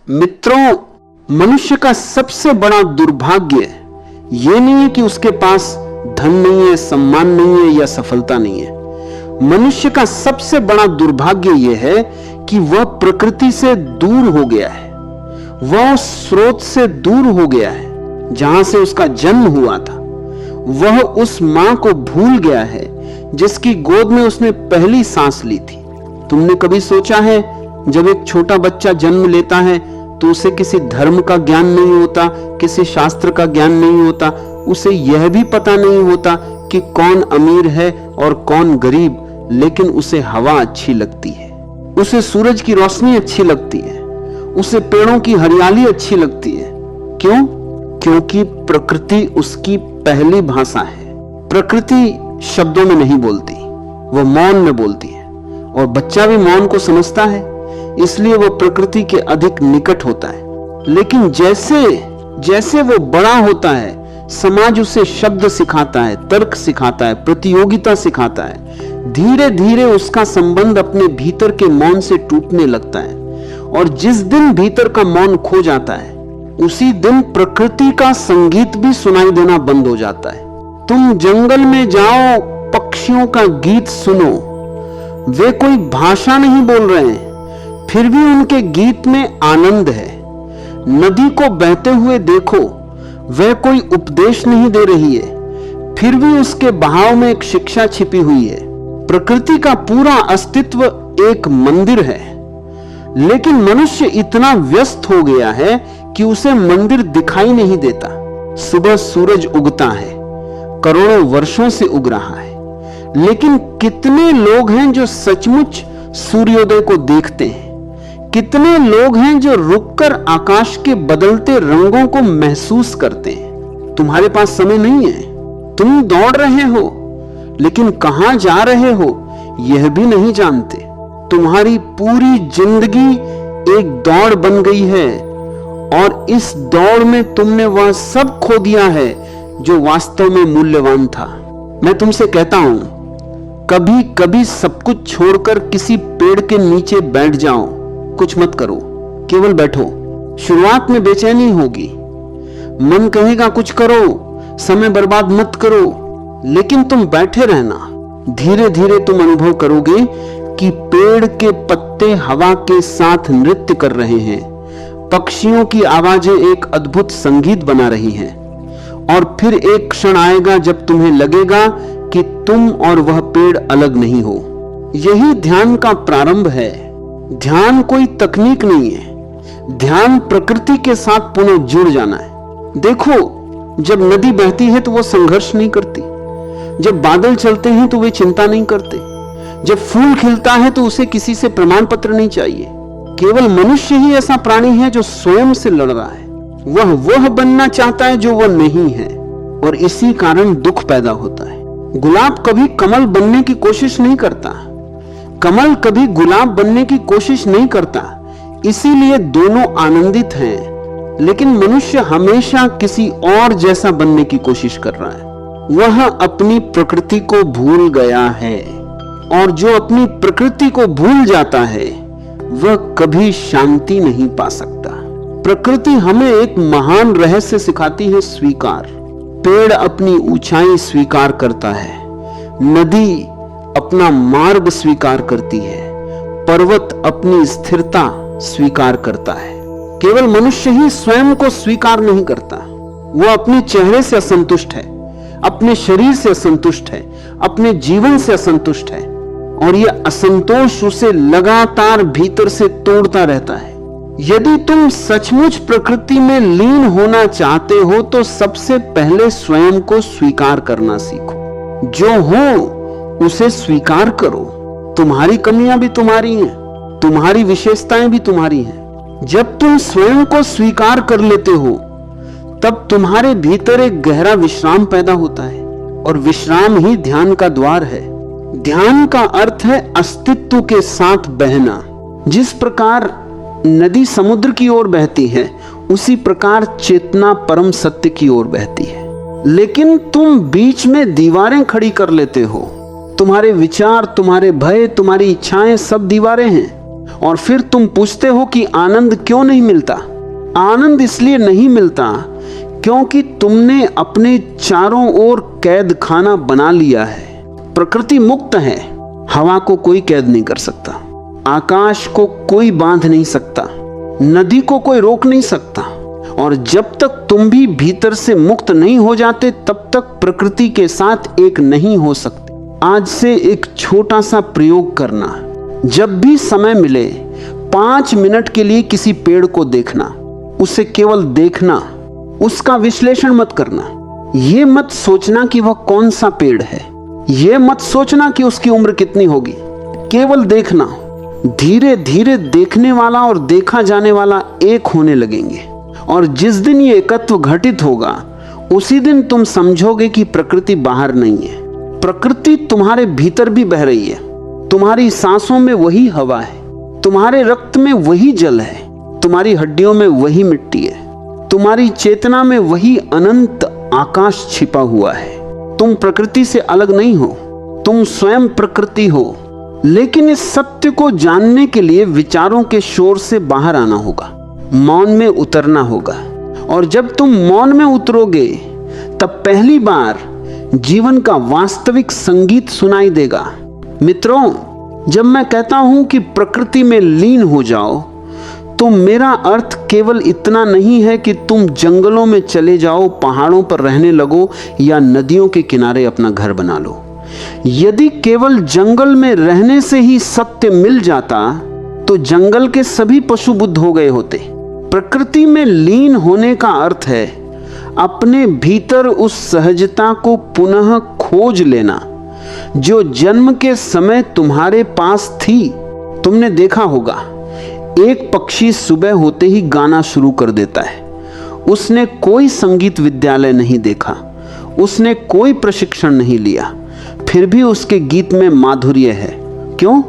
मित्रों, मनुष्य का सबसे बड़ा दुर्भाग्य यह नहीं है कि उसके पास धन नहीं है, सम्मान नहीं है या सफलता नहीं है। मनुष्य का सबसे बड़ा दुर्भाग्य यह है कि वह प्रकृति से दूर हो गया है, वह स्रोत से दूर हो गया है जहां से उसका जन्म हुआ था। वह उस मां को भूल गया है जिसकी गोद में उसने पहली सांस ली थी। तुमने कभी सोचा है, जब एक छोटा बच्चा जन्म लेता है तो उसे किसी धर्म का ज्ञान नहीं होता, किसी शास्त्र का ज्ञान नहीं होता, उसे यह भी पता नहीं होता कि कौन अमीर है और कौन गरीब, लेकिन उसे हवा अच्छी लगती है, उसे सूरज की रोशनी अच्छी लगती है, उसे पेड़ों की हरियाली अच्छी लगती है। क्यों? क्योंकि प्रकृति उसकी पहली भाषा है। प्रकृति शब्दों में नहीं बोलती, वह मौन में बोलती है, और बच्चा भी मौन को समझता है, इसलिए वह प्रकृति के अधिक निकट होता है। लेकिन जैसे जैसे वो बड़ा होता है, समाज उसे शब्द सिखाता है, तर्क सिखाता है, प्रतियोगिता सिखाता है। धीरे धीरे उसका संबंध अपने भीतर के मौन से टूटने लगता है, और जिस दिन भीतर का मौन खो जाता है, उसी दिन प्रकृति का संगीत भी सुनाई देना बंद हो जाता है। तुम जंगल में जाओ, पक्षियों का गीत सुनो, वे कोई भाषा नहीं बोल रहे हैं, फिर भी उनके गीत में आनंद है। नदी को बहते हुए देखो, वह कोई उपदेश नहीं दे रही है, फिर भी उसके बहाव में एक शिक्षा छिपी हुई है। प्रकृति का पूरा अस्तित्व एक मंदिर है, लेकिन मनुष्य इतना व्यस्त हो गया है कि उसे मंदिर दिखाई नहीं देता। सुबह सूरज उगता है, करोड़ों वर्षों से उग रहा है, लेकिन कितने लोग हैं जो सचमुच सूर्योदय को देखते हैं? कितने लोग हैं जो रुककर आकाश के बदलते रंगों को महसूस करते हैं? तुम्हारे पास समय नहीं है, तुम दौड़ रहे हो, लेकिन कहां जा रहे हो यह भी नहीं जानते। तुम्हारी पूरी जिंदगी एक दौड़ बन गई है, और इस दौड़ में तुमने वह सब खो दिया है जो वास्तव में मूल्यवान था। मैं तुमसे कहता हूं, कभी कभी सब कुछ छोड़कर किसी पेड़ के नीचे बैठ जाओ, कुछ मत करो, केवल बैठो। शुरुआत में बेचैनी होगी, मन कहेगा कुछ करो, समय बर्बाद मत करो, लेकिन तुम बैठे रहना। धीरे धीरे तुम अनुभव करोगे कि पेड़ के पत्ते हवा के साथ नृत्य कर रहे हैं, पक्षियों की आवाजें एक अद्भुत संगीत बना रही हैं, और फिर एक क्षण आएगा जब तुम्हें लगेगा कि तुम और वह पेड़ अलग नहीं हो। यही ध्यान का प्रारंभ है। ध्यान कोई तकनीक नहीं है, ध्यान प्रकृति के साथ पुनः जुड़ जाना है। देखो, जब नदी बहती है तो वो संघर्ष नहीं करती, जब बादल चलते हैं तो वे चिंता नहीं करते, जब फूल खिलता है तो उसे किसी से प्रमाण पत्र नहीं चाहिए। केवल मनुष्य ही ऐसा प्राणी है जो स्वयं से लड़ रहा है। वह बनना चाहता है जो वह नहीं है, और इसी कारण दुख पैदा होता है। गुलाब कभी कमल बनने की कोशिश नहीं करता, कमल कभी गुलाब बनने की कोशिश नहीं करता, इसीलिए दोनों आनंदित हैं। लेकिन मनुष्य हमेशा किसी और जैसा बनने की कोशिश कर रहा है। वह अपनी प्रकृति को भूल गया है, और जो अपनी प्रकृति को भूल जाता है वह कभी शांति नहीं पा सकता। प्रकृति हमें एक महान रहस्य सिखाती है, स्वीकार। पेड़ अपनी ऊंचाई स्वीकार करता है, नदी अपना मार्ग स्वीकार करती है, पर्वत अपनी स्थिरता स्वीकार करता है। केवल मनुष्य ही स्वयं को स्वीकार नहीं करता। वह अपने चेहरे से असंतुष्ट है, अपने शरीर से असंतुष्ट है, अपने जीवन से असंतुष्ट है, और यह असंतोष उसे लगातार भीतर से तोड़ता रहता है। यदि तुम सचमुच प्रकृति में लीन होना चाहते हो तो सबसे पहले स्वयं को स्वीकार करना सीखो। जो हो उसे स्वीकार करो। तुम्हारी कमियां भी तुम्हारी हैं, तुम्हारी विशेषताएं भी तुम्हारी हैं। जब तुम स्वयं को स्वीकार कर लेते हो, तब तुम्हारे भीतर एक गहरा विश्राम पैदा होता है, और विश्राम ही ध्यान का द्वार है। ध्यान का अर्थ है अस्तित्व के साथ बहना। जिस प्रकार नदी समुद्र की ओर बहती है, उसी प्रकार चेतना परम सत्य की ओर बहती है। लेकिन तुम बीच में दीवारें खड़ी कर लेते हो। तुम्हारे विचार, तुम्हारे भय, तुम्हारी इच्छाएं सब दीवारें हैं। और फिर तुम पूछते हो कि आनंद क्यों नहीं मिलता। आनंद इसलिए नहीं मिलता क्योंकि तुमने अपने चारों ओर कैद खाना बना लिया है। प्रकृति मुक्त है, हवा को कोई कैद नहीं कर सकता, आकाश को कोई बांध नहीं सकता, नदी को कोई रोक नहीं सकता। और जब तक तुम भी भीतर से मुक्त नहीं हो जाते तब तक प्रकृति के साथ एक नहीं हो सकते। आज से एक छोटा सा प्रयोग करना, जब भी समय मिले 5 मिनट के लिए किसी पेड़ को देखना, उसे केवल देखना, उसका विश्लेषण मत करना। ये मत सोचना कि वह कौन सा पेड़ है, ये मत सोचना कि उसकी उम्र कितनी होगी, केवल देखना। धीरे धीरे देखने वाला और देखा जाने वाला एक होने लगेंगे, और जिस दिन ये एकत्व घटित होगा उसी दिन तुम समझोगे कि प्रकृति बाहर नहीं है, प्रकृति तुम्हारे भीतर भी बह रही है। तुम्हारी सांसों में वही हवा है, तुम्हारे रक्त में वही जल है, तुम्हारी हड्डियों में वही मिट्टी है, तुम्हारी चेतना में वही अनंत आकाश छिपा हुआ है। तुम प्रकृति से अलग नहीं हो, तुम स्वयं प्रकृति हो। लेकिन इस सत्य को जानने के लिए विचारों के शोर से बाहर आना होगा, मौन में उतरना होगा। और जब तुम मौन में उतरोगे तब पहली बार जीवन का वास्तविक संगीत सुनाई देगा। मित्रों, जब मैं कहता हूं कि प्रकृति में लीन हो जाओ तो मेरा अर्थ केवल इतना नहीं है कि तुम जंगलों में चले जाओ, पहाड़ों पर रहने लगो या नदियों के किनारे अपना घर बना लो। यदि केवल जंगल में रहने से ही सत्य मिल जाता तो जंगल के सभी पशु बुद्ध हो गए होते। प्रकृति में लीन होने का अर्थ है अपने भीतर उस सहजता को पुनः खोज लेना जो जन्म के समय तुम्हारे पास थी। तुमने देखा होगा, एक पक्षी सुबह होते ही गाना शुरू कर देता है। उसने कोई संगीत विद्यालय नहीं देखा, उसने कोई प्रशिक्षण नहीं लिया, फिर भी उसके गीत में माधुर्य है। क्यों?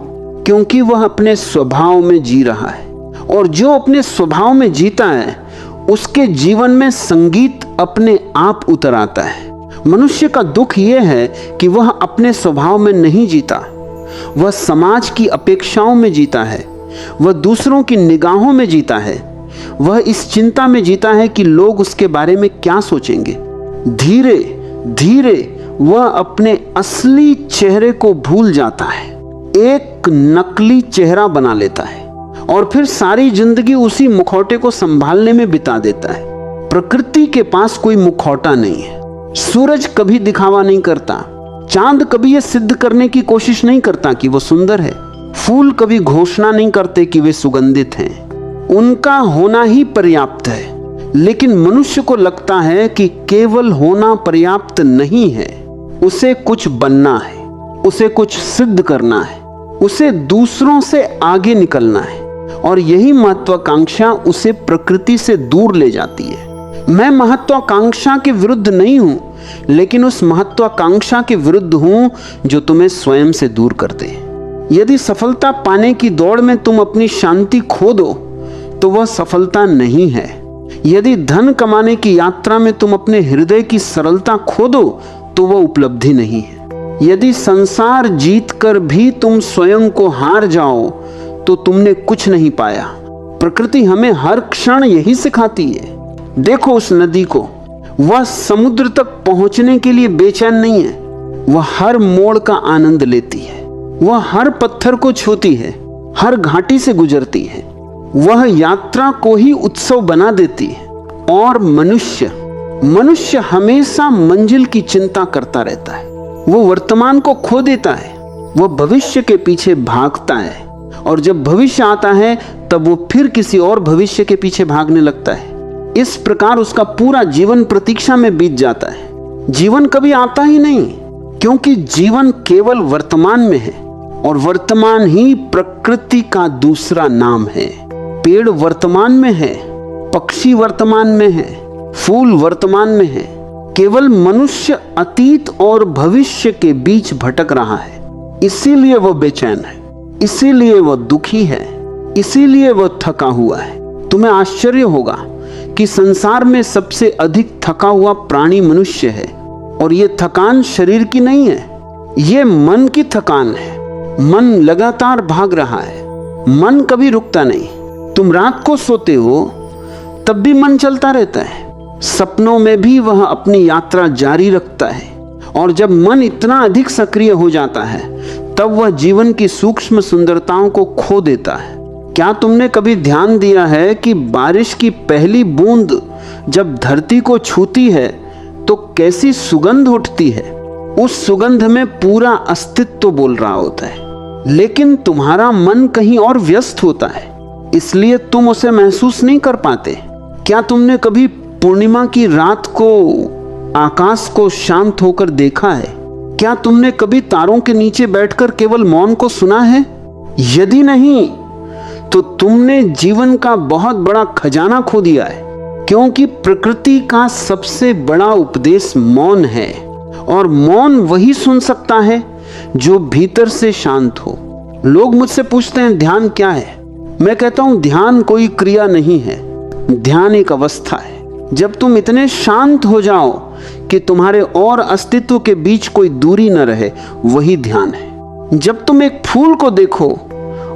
क्योंकि वह अपने स्वभाव में जी रहा है, और जो अपने स्वभाव में जीता है उसके जीवन में संगीत अपने आप उतर आता है। मनुष्य का दुख यह है कि वह अपने स्वभाव में नहीं जीता, वह समाज की अपेक्षाओं में जीता है, वह दूसरों की निगाहों में जीता है, वह इस चिंता में जीता है कि लोग उसके बारे में क्या सोचेंगे। धीरे धीरे वह अपने असली चेहरे को भूल जाता है, एक नकली चेहरा बना लेता है और फिर सारी जिंदगी उसी मुखौटे को संभालने में बिता देता है। प्रकृति के पास कोई मुखौटा नहीं है। सूरज कभी दिखावा नहीं करता, चांद कभी यह सिद्ध करने की कोशिश नहीं करता कि वो सुंदर है, फूल कभी घोषणा नहीं करते कि वे सुगंधित हैं। उनका होना ही पर्याप्त है। लेकिन मनुष्य को लगता है कि केवल होना पर्याप्त नहीं है, उसे कुछ बनना है, उसे कुछ सिद्ध करना है, उसे दूसरों से आगे निकलना है, और यही महत्वाकांक्षा उसे प्रकृति से दूर ले जाती है। मैं महत्वाकांक्षा के विरुद्ध नहीं हूं, लेकिन उस महत्वाकांक्षा के विरुद्ध हूं जो तुम्हें स्वयं से दूर कर दे। यदि सफलता पाने की दौड़ में तुम अपनी शांति खो दो तो वह सफलता नहीं है। यदि धन कमाने की यात्रा में तुम अपने हृदय की सरलता खो दो तो वह उपलब्धि नहीं है। यदि संसार जीत कर भी तुम स्वयं को हार जाओ तो तुमने कुछ नहीं पाया। प्रकृति हमें हर क्षण यही सिखाती है। देखो उस नदी को, वह समुद्र तक पहुंचने के लिए बेचैन नहीं है, वह हर मोड़ का आनंद लेती है, वह हर पत्थर को छूती है, हर घाटी से गुजरती है, वह यात्रा को ही उत्सव बना देती है। और मनुष्य हमेशा मंजिल की चिंता करता रहता है। वो वर्तमान को खो देता है, वह भविष्य के पीछे भागता है, और जब भविष्य आता है तब वो फिर किसी और भविष्य के पीछे भागने लगता है। इस प्रकार उसका पूरा जीवन प्रतीक्षा में बीत जाता है। जीवन कभी आता ही नहीं, क्योंकि जीवन केवल वर्तमान में है, और वर्तमान ही प्रकृति का दूसरा नाम है। पेड़ वर्तमान में है, पक्षी वर्तमान में है, फूल वर्तमान में है। केवल मनुष्य अतीत और भविष्य के बीच भटक रहा है। इसीलिए वह बेचैन है, इसीलिए वह दुखी है, इसीलिए वह थका हुआ है। तुम्हें आश्चर्य होगा कि संसार में सबसे अधिक थका हुआ प्राणी मनुष्य है, और यह थकान शरीर की नहीं है, यह मन की थकान है। मन लगातार भाग रहा है, मन कभी रुकता नहीं। तुम रात को सोते हो तब भी मन चलता रहता है, सपनों में भी वह अपनी यात्रा जारी रखता है। और जब मन इतना अधिक सक्रिय हो जाता है तब वह जीवन की सूक्ष्म सुंदरताओं को खो देता है। क्या तुमने कभी ध्यान दिया है कि बारिश की पहली बूंद जब धरती को छूती है तो कैसी सुगंध उठती है? उस सुगंध में पूरा अस्तित्व बोल रहा होता है। लेकिन तुम्हारा मन कहीं और व्यस्त होता है, इसलिए तुम उसे महसूस नहीं कर पाते। क्या तुमने कभी पूर्णिमा की रात को आकाश को शांत होकर देखा है? क्या तुमने कभी तारों के नीचे बैठकर केवल मौन को सुना है? यदि नहीं तो तुमने जीवन का बहुत बड़ा खजाना खो दिया है, क्योंकि प्रकृति का सबसे बड़ा उपदेश मौन है। और मौन वही सुन सकता है जो भीतर से शांत हो। लोग मुझसे पूछते हैं ध्यान क्या है? मैं कहता हूं ध्यान कोई क्रिया नहीं है, ध्यान एक अवस्था है। जब तुम इतने शांत हो जाओ कि तुम्हारे और अस्तित्व के बीच कोई दूरी न रहे, वही ध्यान है। जब तुम एक फूल को देखो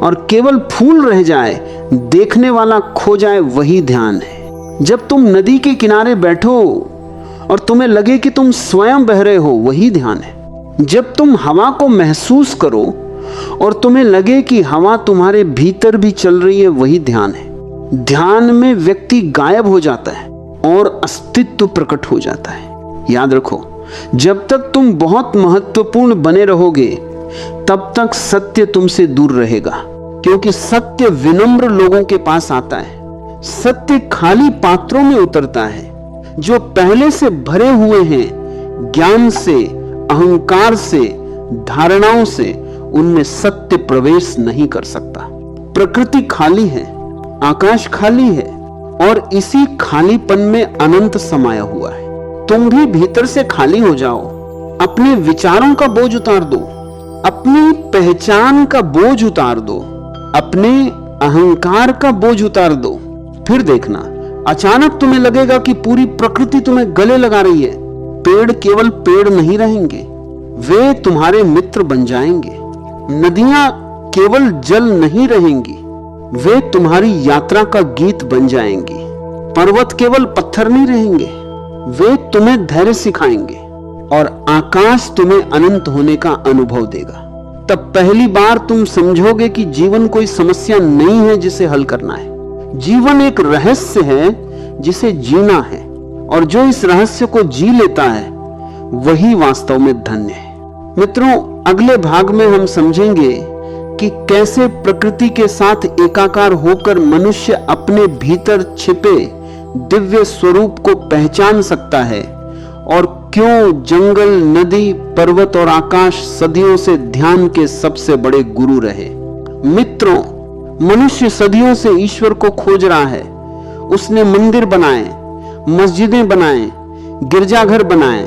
और केवल फूल रह जाए, देखने वाला खो जाए, वही ध्यान है। जब तुम नदी के किनारे बैठो और तुम्हें लगे कि तुम स्वयं बह रहे हो, वही ध्यान है। जब तुम हवा को महसूस करो और तुम्हें लगे कि हवा तुम्हारे भीतर भी चल रही है, वही ध्यान है। ध्यान में व्यक्ति गायब हो जाता है और अस्तित्व प्रकट हो जाता है। याद रखो, जब तक तुम बहुत महत्वपूर्ण बने रहोगे तब तक सत्य तुमसे दूर रहेगा, क्योंकि सत्य विनम्र लोगों के पास आता है। सत्य खाली पात्रों में उतरता है। जो पहले से भरे हुए हैं ज्ञान से, अहंकार से, धारणाओं से, उनमें सत्य प्रवेश नहीं कर सकता। प्रकृति खाली है, आकाश खाली है और इसी खालीपन में अनंत समाया हुआ है। तुम भी भीतर से खाली हो जाओ, अपने विचारों का बोझ उतार दो, अपनी पहचान का बोझ उतार दो, अपने अहंकार का बोझ उतार दो। फिर देखना, अचानक तुम्हें लगेगा कि पूरी प्रकृति तुम्हें गले लगा रही है। पेड़ केवल पेड़ नहीं रहेंगे, वे तुम्हारे मित्र बन जाएंगे। नदियां केवल जल नहीं रहेंगी, वे तुम्हारी यात्रा का गीत बन जाएंगी। पर्वत केवल पत्थर नहीं रहेंगे, वे तुम्हें धैर्य सिखाएंगे। और आकाश तुम्हें अनंत होने का अनुभव देगा। तब पहली बार तुम समझोगे कि जीवन कोई समस्या नहीं है जिसे हल करना है। जीवन एक रहस्य है जिसे जीना है, और जो इस रहस्य को जी लेता है वही वास्तव में धन्य है। मित्रों, अगले भाग में हम समझेंगे कि कैसे प्रकृति के साथ एकाकार होकर मनुष्य अपने भीतर छिपे दिव्य स्वरूप को पहचान सकता है, और क्यों जंगल, नदी, पर्वत और आकाश सदियों से ध्यान के सबसे बड़े गुरु रहे। मित्रों, मनुष्य सदियों से ईश्वर को खोज रहा है। उसने मंदिर बनाए, मस्जिदें बनाए, गिरजाघर बनाए,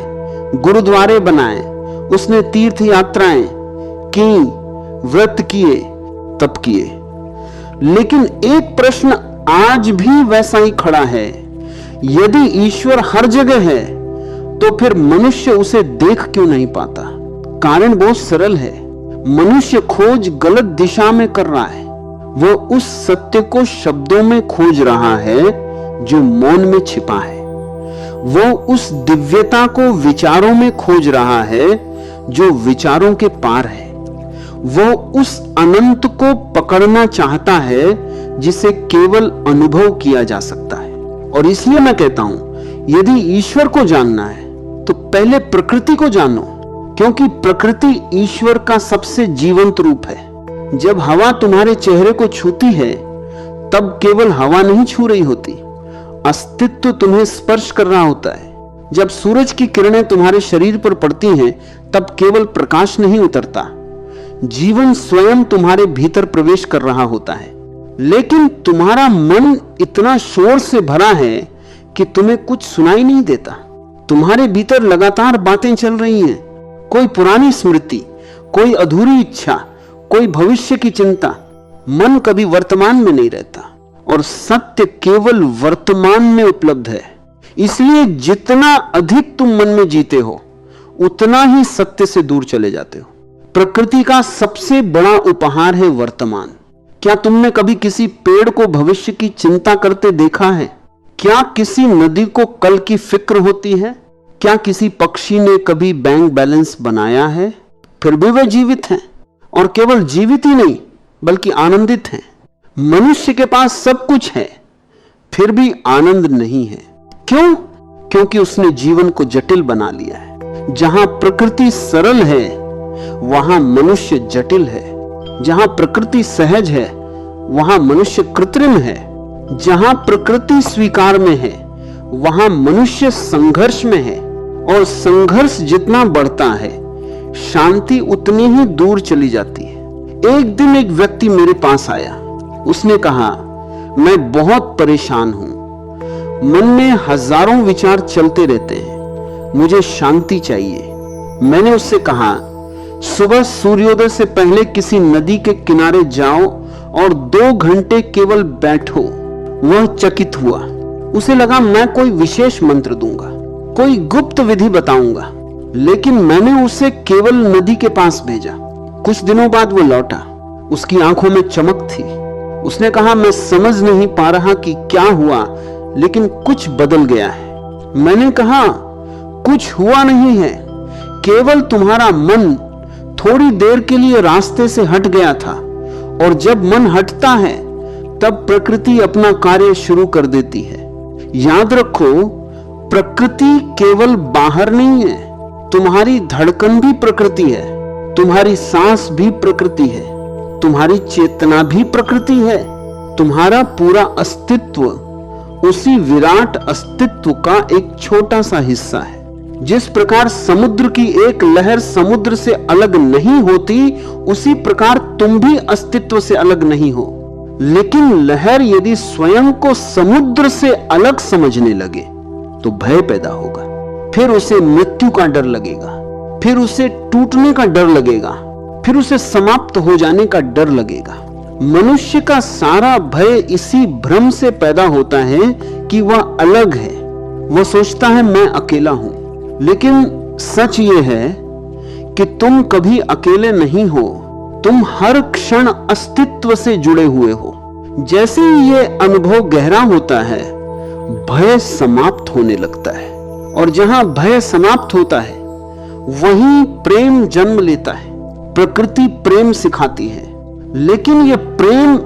गुरुद्वारे बनाए, उसने तीर्थ यात्राएं की, व्रत किए, तप किए। लेकिन एक प्रश्न आज भी वैसा ही खड़ा है। यदि ईश्वर हर जगह है तो फिर मनुष्य उसे देख क्यों नहीं पाता? कारण बहुत सरल है। मनुष्य खोज गलत दिशा में कर रहा है। वह उस सत्य को शब्दों में खोज रहा है जो मौन में छिपा है। वो उस दिव्यता को विचारों में खोज रहा है जो विचारों के पार है। वो उस अनंत को पकड़ना चाहता है जिसे केवल अनुभव किया जा सकता है। और इसलिए मैं कहता हूं, यदि ईश्वर को जानना है तो पहले प्रकृति को जानो, क्योंकि प्रकृति ईश्वर का सबसे जीवंत रूप है। जब हवा तुम्हारे चेहरे को छूती है तब केवल हवा नहीं छू रही होती, अस्तित्व तुम्हें स्पर्श कर रहा होता है। जब सूरज की किरणें तुम्हारे शरीर पर पड़ती हैं तब केवल प्रकाश नहीं उतरता, जीवन स्वयं तुम्हारे भीतर प्रवेश कर रहा होता है। लेकिन तुम्हारा मन इतना शोर से भरा है कि तुम्हें कुछ सुनाई नहीं देता। तुम्हारे भीतर लगातार बातें चल रही हैं, कोई पुरानी स्मृति, कोई अधूरी इच्छा, कोई भविष्य की चिंता। मन कभी वर्तमान में नहीं रहता, और सत्य केवल वर्तमान में उपलब्ध है। इसलिए जितना अधिक तुम मन में जीते हो उतना ही सत्य से दूर चले जाते हो। प्रकृति का सबसे बड़ा उपहार है वर्तमान। क्या तुमने कभी किसी पेड़ को भविष्य की चिंता करते देखा है? क्या किसी नदी को कल की फिक्र होती है? क्या किसी पक्षी ने कभी बैंक बैलेंस बनाया है? फिर भी वे जीवित हैं, और केवल जीवित ही नहीं बल्कि आनंदित हैं। मनुष्य के पास सब कुछ है, फिर भी आनंद नहीं है। क्यों? क्योंकि उसने जीवन को जटिल बना लिया है। जहां प्रकृति सरल है वहां मनुष्य जटिल है। जहां प्रकृति सहज है वहां मनुष्य कृत्रिम है। जहां प्रकृति स्वीकार में है वहां मनुष्य संघर्ष में है, और संघर्ष जितना बढ़ता है शांति उतनी ही दूर चली जाती है। एक दिन एक व्यक्ति मेरे पास आया। उसने कहा, मैं बहुत परेशान हूं, मन में हजारों विचार चलते रहते हैं, मुझे शांति चाहिए। मैंने उससे कहा, सुबह सूर्योदय से पहले किसी नदी के किनारे जाओ और 2 घंटे केवल बैठो। वह चकित हुआ। उसे लगा मैं कोई विशेष मंत्र दूंगा, कोई गुप्त विधि बताऊंगा, लेकिन मैंने उसे केवल नदी के पास भेजा। कुछ दिनों बाद वो लौटा। उसकी आंखों में चमक थी। उसने कहा, मैं समझ नहीं पा रहा कि क्या हुआ, लेकिन कुछ बदल गया है। मैंने कहा, कुछ हुआ नहीं है, केवल तुम्हारा मन थोड़ी देर के लिए रास्ते से हट गया था, और जब मन हटता है तब प्रकृति अपना कार्य शुरू कर देती है। याद रखो, प्रकृति केवल बाहर नहीं है, तुम्हारी धड़कन भी प्रकृति है, तुम्हारी सांस भी प्रकृति है, तुम्हारी चेतना भी प्रकृति है। तुम्हारा पूरा अस्तित्व उसी विराट अस्तित्व का एक छोटा सा हिस्सा है। जिस प्रकार समुद्र की एक लहर समुद्र से अलग नहीं होती, उसी प्रकार तुम भी अस्तित्व से अलग नहीं हो। लेकिन लहर यदि स्वयं को समुद्र से अलग समझने लगे तो भय पैदा होगा। फिर उसे मृत्यु का डर लगेगा, फिर उसे टूटने का डर लगेगा, फिर उसे समाप्त हो जाने का डर लगेगा। मनुष्य का सारा भय इसी भ्रम से पैदा होता है कि वह अलग है। वह सोचता है मैं अकेला हूं, लेकिन सच ये है कि तुम कभी अकेले नहीं हो। तुम हर क्षण अस्तित्व से जुड़े हुए हो। जैसे ही ये अनुभव गहरा होता है, भय समाप्त होने लगता है, और जहां भय समाप्त होता है वहीं प्रेम जन्म लेता है। प्रकृति प्रेम सिखाती है, लेकिन यह प्रेम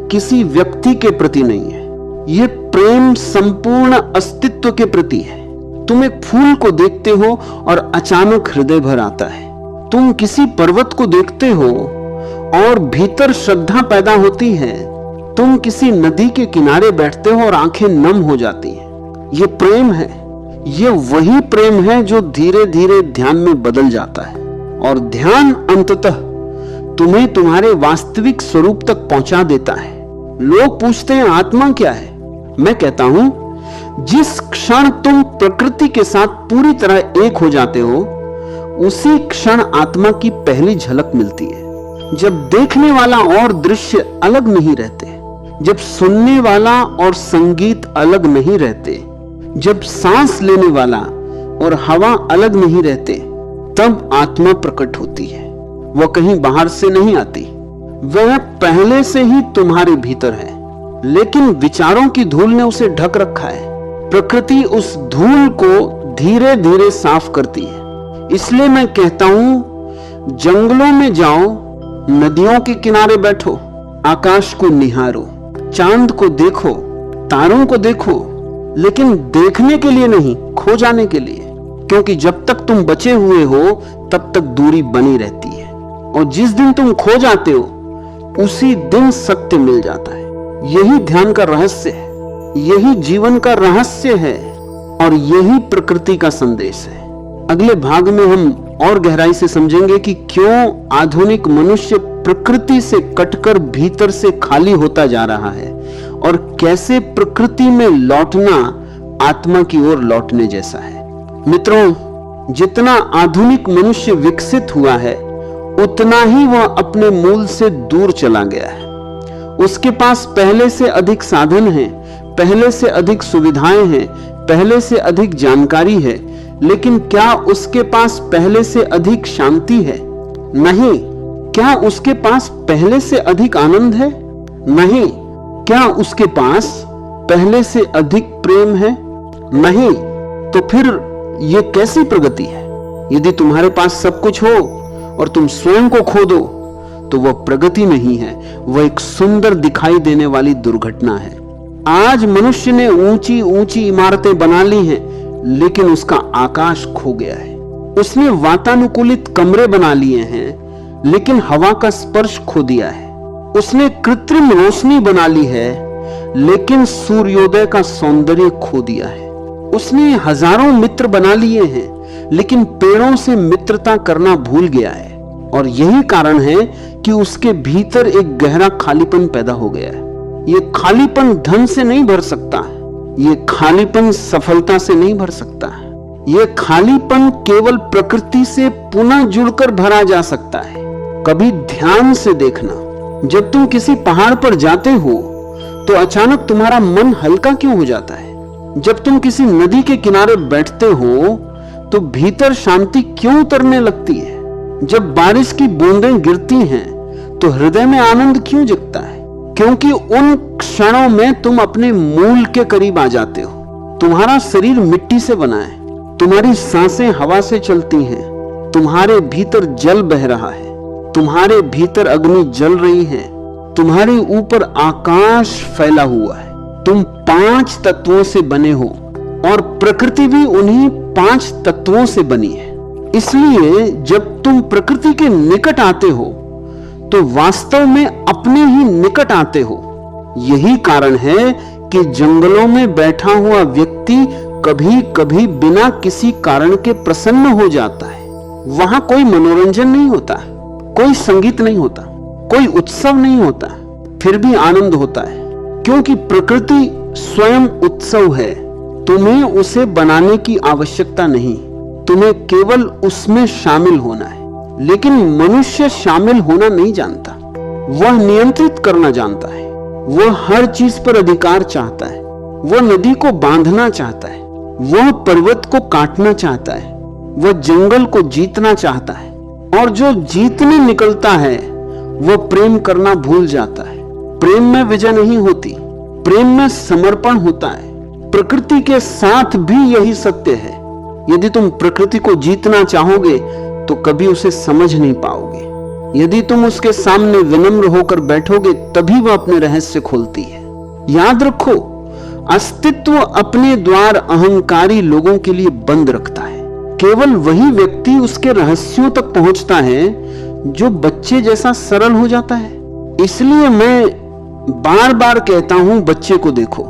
किसी व्यक्ति के प्रति नहीं है, यह प्रेम संपूर्ण अस्तित्व के प्रति है। तुम एक फूल को देखते हो और अचानक हृदय भर आता है। तुम किसी पर्वत को देखते हो और भीतर श्रद्धा पैदा होती है। तुम किसी नदी के किनारे बैठते हो और आंखें नम हो जाती हैं। ये प्रेम है। ये वही प्रेम है जो धीरे धीरे ध्यान में बदल जाता है, और ध्यान अंततः तुम्हें तुम्हारे वास्तविक स्वरूप तक पहुंचा देता है। लोग पूछते हैं आत्मा क्या है? मैं कहता हूं, जिस क्षण तुम प्रकृति के साथ पूरी तरह एक हो जाते हो, उसी क्षण आत्मा की पहली झलक मिलती है। जब देखने वाला और दृश्य अलग नहीं रहते, जब सुनने वाला और संगीत अलग नहीं रहते, जब सांस लेने वाला और हवा अलग नहीं रहते, तब आत्मा प्रकट होती है। वह कहीं बाहर से नहीं आती, वह पहले से ही तुम्हारे भीतर है, लेकिन विचारों की धूल ने उसे ढक रखा है। प्रकृति उस धूल को धीरे धीरे साफ करती है। इसलिए मैं कहता हूं, जंगलों में जाओ, नदियों के किनारे बैठो, आकाश को निहारो, चांद को देखो, तारों को देखो, लेकिन देखने के लिए नहीं, खो जाने के लिए। क्योंकि जब तक तुम बचे हुए हो तब तक दूरी बनी रहती है, और जिस दिन तुम खो जाते हो उसी दिन सत्य मिल जाता है। यही ध्यान का रहस्य है, यही जीवन का रहस्य है, और यही प्रकृति का संदेश है। अगले भाग में हम और गहराई से समझेंगे कि क्यों आधुनिक मनुष्य प्रकृति से कटकर भीतर से खाली होता जा रहा है, और कैसे प्रकृति में लौटना आत्मा की ओर लौटने जैसा है। मित्रों, जितना आधुनिक मनुष्य विकसित हुआ है, उतना ही वह अपने मूल से दूर चला गया है। उसके पास पहले से अधिक साधन हैं, पहले से अधिक सुविधाएं हैं, पहले से अधिक जानकारी है, लेकिन क्या उसके पास पहले से अधिक शांति है? नहीं। क्या उसके पास पहले से अधिक आनंद है? नहीं। क्या उसके पास पहले से अधिक प्रेम है? नहीं। तो फिर यह कैसी प्रगति है? यदि तुम्हारे पास सब कुछ हो और तुम स्वयं को खो दो तो वह प्रगति नहीं है, वह एक सुंदर दिखाई देने वाली दुर्घटना है। आज मनुष्य ने ऊंची ऊंची इमारतें बना ली हैं, लेकिन उसका आकाश खो गया है। उसने वातानुकूलित कमरे बना लिए हैं, लेकिन हवा का स्पर्श खो दिया है। उसने कृत्रिम रोशनी बना ली है, लेकिन सूर्योदय का सौंदर्य खो दिया है। उसने हजारों मित्र बना लिए हैं, लेकिन पेड़ों से मित्रता करना भूल गया है। और यही कारण है कि उसके भीतर एक गहरा खालीपन पैदा हो गया है। यह खालीपन धन से नहीं भर सकता, यह खालीपन सफलता से नहीं भर सकता। यह खालीपन केवल प्रकृति से पुनः जुड़कर भरा जा सकता है। कभी ध्यान से देखना, जब तुम किसी पहाड़ पर जाते हो तो अचानक तुम्हारा मन हल्का क्यों हो जाता है? जब तुम किसी नदी के किनारे बैठते हो तो भीतर शांति क्यों उतरने लगती है? जब बारिश की बूंदें गिरती हैं तो हृदय में आनंद क्यों जगता है? क्योंकि उन क्षणों में तुम अपने मूल के करीब आ जाते हो। तुम्हारा शरीर मिट्टी से बना है, तुम्हारी सांसें हवा से चलती हैं, तुम्हारे भीतर जल बह रहा है, तुम्हारे भीतर अग्नि जल रही है, तुम्हारे ऊपर आकाश फैला हुआ है। तुम 5 तत्वों से बने हो और प्रकृति भी उन्हीं 5 तत्वों से बनी है। इसलिए जब तुम प्रकृति के निकट आते हो तो वास्तव में अपने ही निकट आते हो। यही कारण है कि जंगलों में बैठा हुआ व्यक्ति कभी कभी बिना किसी कारण के प्रसन्न हो जाता है। वहां कोई मनोरंजन नहीं होता, कोई संगीत नहीं होता, कोई उत्सव नहीं होता, फिर भी आनंद होता है, क्योंकि प्रकृति स्वयं उत्सव है। तुम्हें उसे बनाने की आवश्यकता नहीं, तुम्हें केवल उसमें शामिल होना है। लेकिन मनुष्य शामिल होना नहीं जानता, वह नियंत्रित करना जानता है। वह हर चीज पर अधिकार चाहता है, वह नदी को बांधना चाहता है, वह पर्वत को काटना चाहता है, वह जंगल को जीतना चाहता है। और जो जीतने निकलता है वह प्रेम करना भूल जाता है। प्रेम में विजय नहीं होती, प्रेम में समर्पण होता है। प्रकृति के साथ भी यही सत्य है। यदि तुम प्रकृति को जीतना चाहोगे तो कभी उसे समझ नहीं पाओगे। यदि तुम उसके सामने विनम्र होकर बैठोगे तभी वह अपने रहस्य खोलती है। याद रखो, अस्तित्व अपने द्वार अहंकारी लोगों के लिए बंद रखता है। केवल वही व्यक्ति उसके रहस्यों तक पहुंचता है जो बच्चे जैसा सरल हो जाता है। इसलिए मैं बार बार कहता हूं, बच्चे को देखो,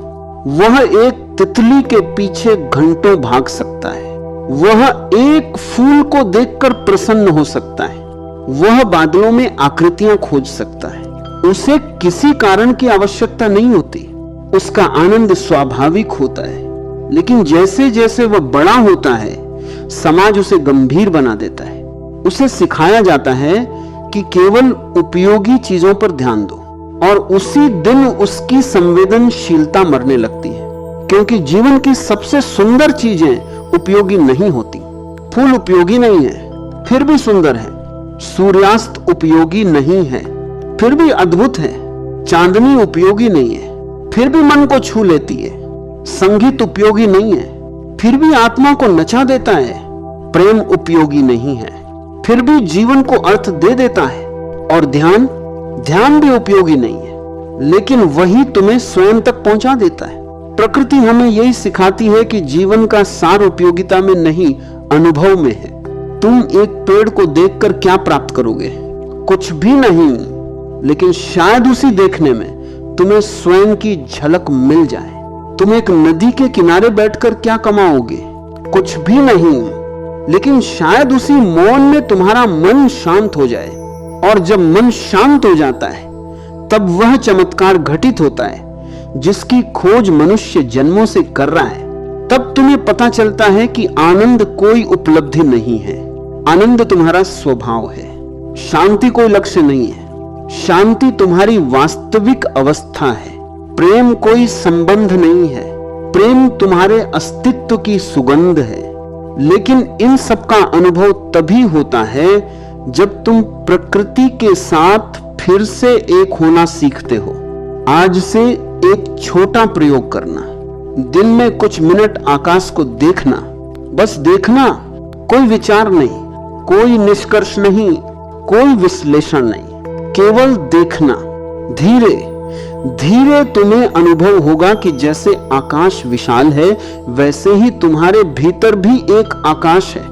वह एक तितली के पीछे घंटों भाग सकता है, वह एक फूल को देखकर प्रसन्न हो सकता है, वह बादलों में आकृतियां खोज सकता है। उसे किसी कारण की आवश्यकता नहीं होती, उसका आनंद स्वाभाविक होता है। लेकिन जैसे जैसे वह बड़ा होता है, समाज उसे गंभीर बना देता है। उसे सिखाया जाता है कि केवल उपयोगी चीजों पर ध्यान दो, और उसी दिन उसकी संवेदनशीलता मरने लगती है। क्योंकि जीवन की सबसे सुंदर चीजें उपयोगी नहीं होती। फूल उपयोगी नहीं है, फिर भी सुंदर है। सूर्यास्त उपयोगी नहीं है, फिर भी अद्भुत है। चांदनी उपयोगी नहीं है, फिर भी मन को छू लेती है। संगीत उपयोगी नहीं है, फिर भी आत्मा को नचा देता है। प्रेम उपयोगी नहीं है, फिर भी जीवन को अर्थ दे देता है। और ध्यान भी उपयोगी नहीं है, लेकिन वही तुम्हें स्वयं तक पहुंचा देता है। प्रकृति हमें यही सिखाती है कि जीवन का सार उपयोगिता में नहीं, अनुभव में है। तुम एक पेड़ को देखकर क्या प्राप्त करोगे? कुछ भी नहीं, लेकिन शायद उसी देखने में तुम्हें स्वयं की झलक मिल जाए। तुम एक नदी के किनारे बैठकर क्या कमाओगे? कुछ भी नहीं, लेकिन शायद उसी मौन में तुम्हारा मन शांत हो जाए। और जब मन शांत हो जाता है तब वह चमत्कार घटित होता है जिसकी खोज मनुष्य जन्मों से कर रहा है। तब तुम्हें पता चलता है कि आनंद कोई उपलब्धि नहीं है, आनंद तुम्हारा स्वभाव है। शांति कोई लक्ष्य नहीं है, शांति तुम्हारी वास्तविक अवस्था है। प्रेम कोई संबंध नहीं है, प्रेम तुम्हारे अस्तित्व की सुगंध है। लेकिन इन सब का अनुभव तभी होता है जब तुम प्रकृति के साथ फिर से एक होना सीखते हो। आज से एक छोटा प्रयोग करना, दिन में कुछ मिनट आकाश को देखना, बस देखना, कोई विचार नहीं, कोई निष्कर्ष नहीं, कोई विश्लेषण नहीं, केवल देखना। धीरे धीरे तुम्हें अनुभव होगा कि जैसे आकाश विशाल है वैसे ही तुम्हारे भीतर भी एक आकाश है,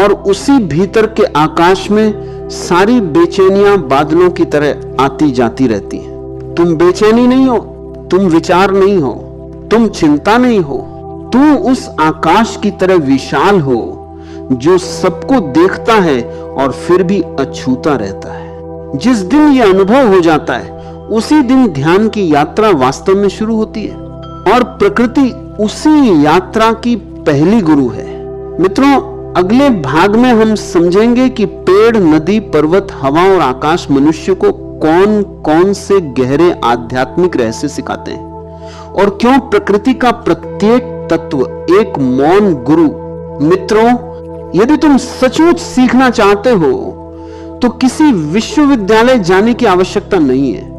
और उसी भीतर के आकाश में सारी बेचैनियां बादलों की तरह आती जाती रहती हैं। तुम बेचैनी नहीं हो, तुम विचार नहीं हो, तुम चिंता नहीं हो, तुम उस आकाश की तरह विशाल हो जो सबको देखता है और फिर भी अछूता रहता है। जिस दिन यह अनुभव हो जाता है उसी दिन ध्यान की यात्रा वास्तव में शुरू होती है, और प्रकृति उसी यात्रा की पहली गुरु है। मित्रों, अगले भाग में हम समझेंगे कि पेड़, नदी, पर्वत, हवा और आकाश मनुष्य को कौन कौन से गहरे आध्यात्मिक रहस्य सिखाते हैं, और क्यों प्रकृति का प्रत्येक तत्व एक मौन गुरु। मित्रों, यदि तुम सचमुच सीखना चाहते हो तो किसी विश्वविद्यालय जाने की आवश्यकता नहीं है।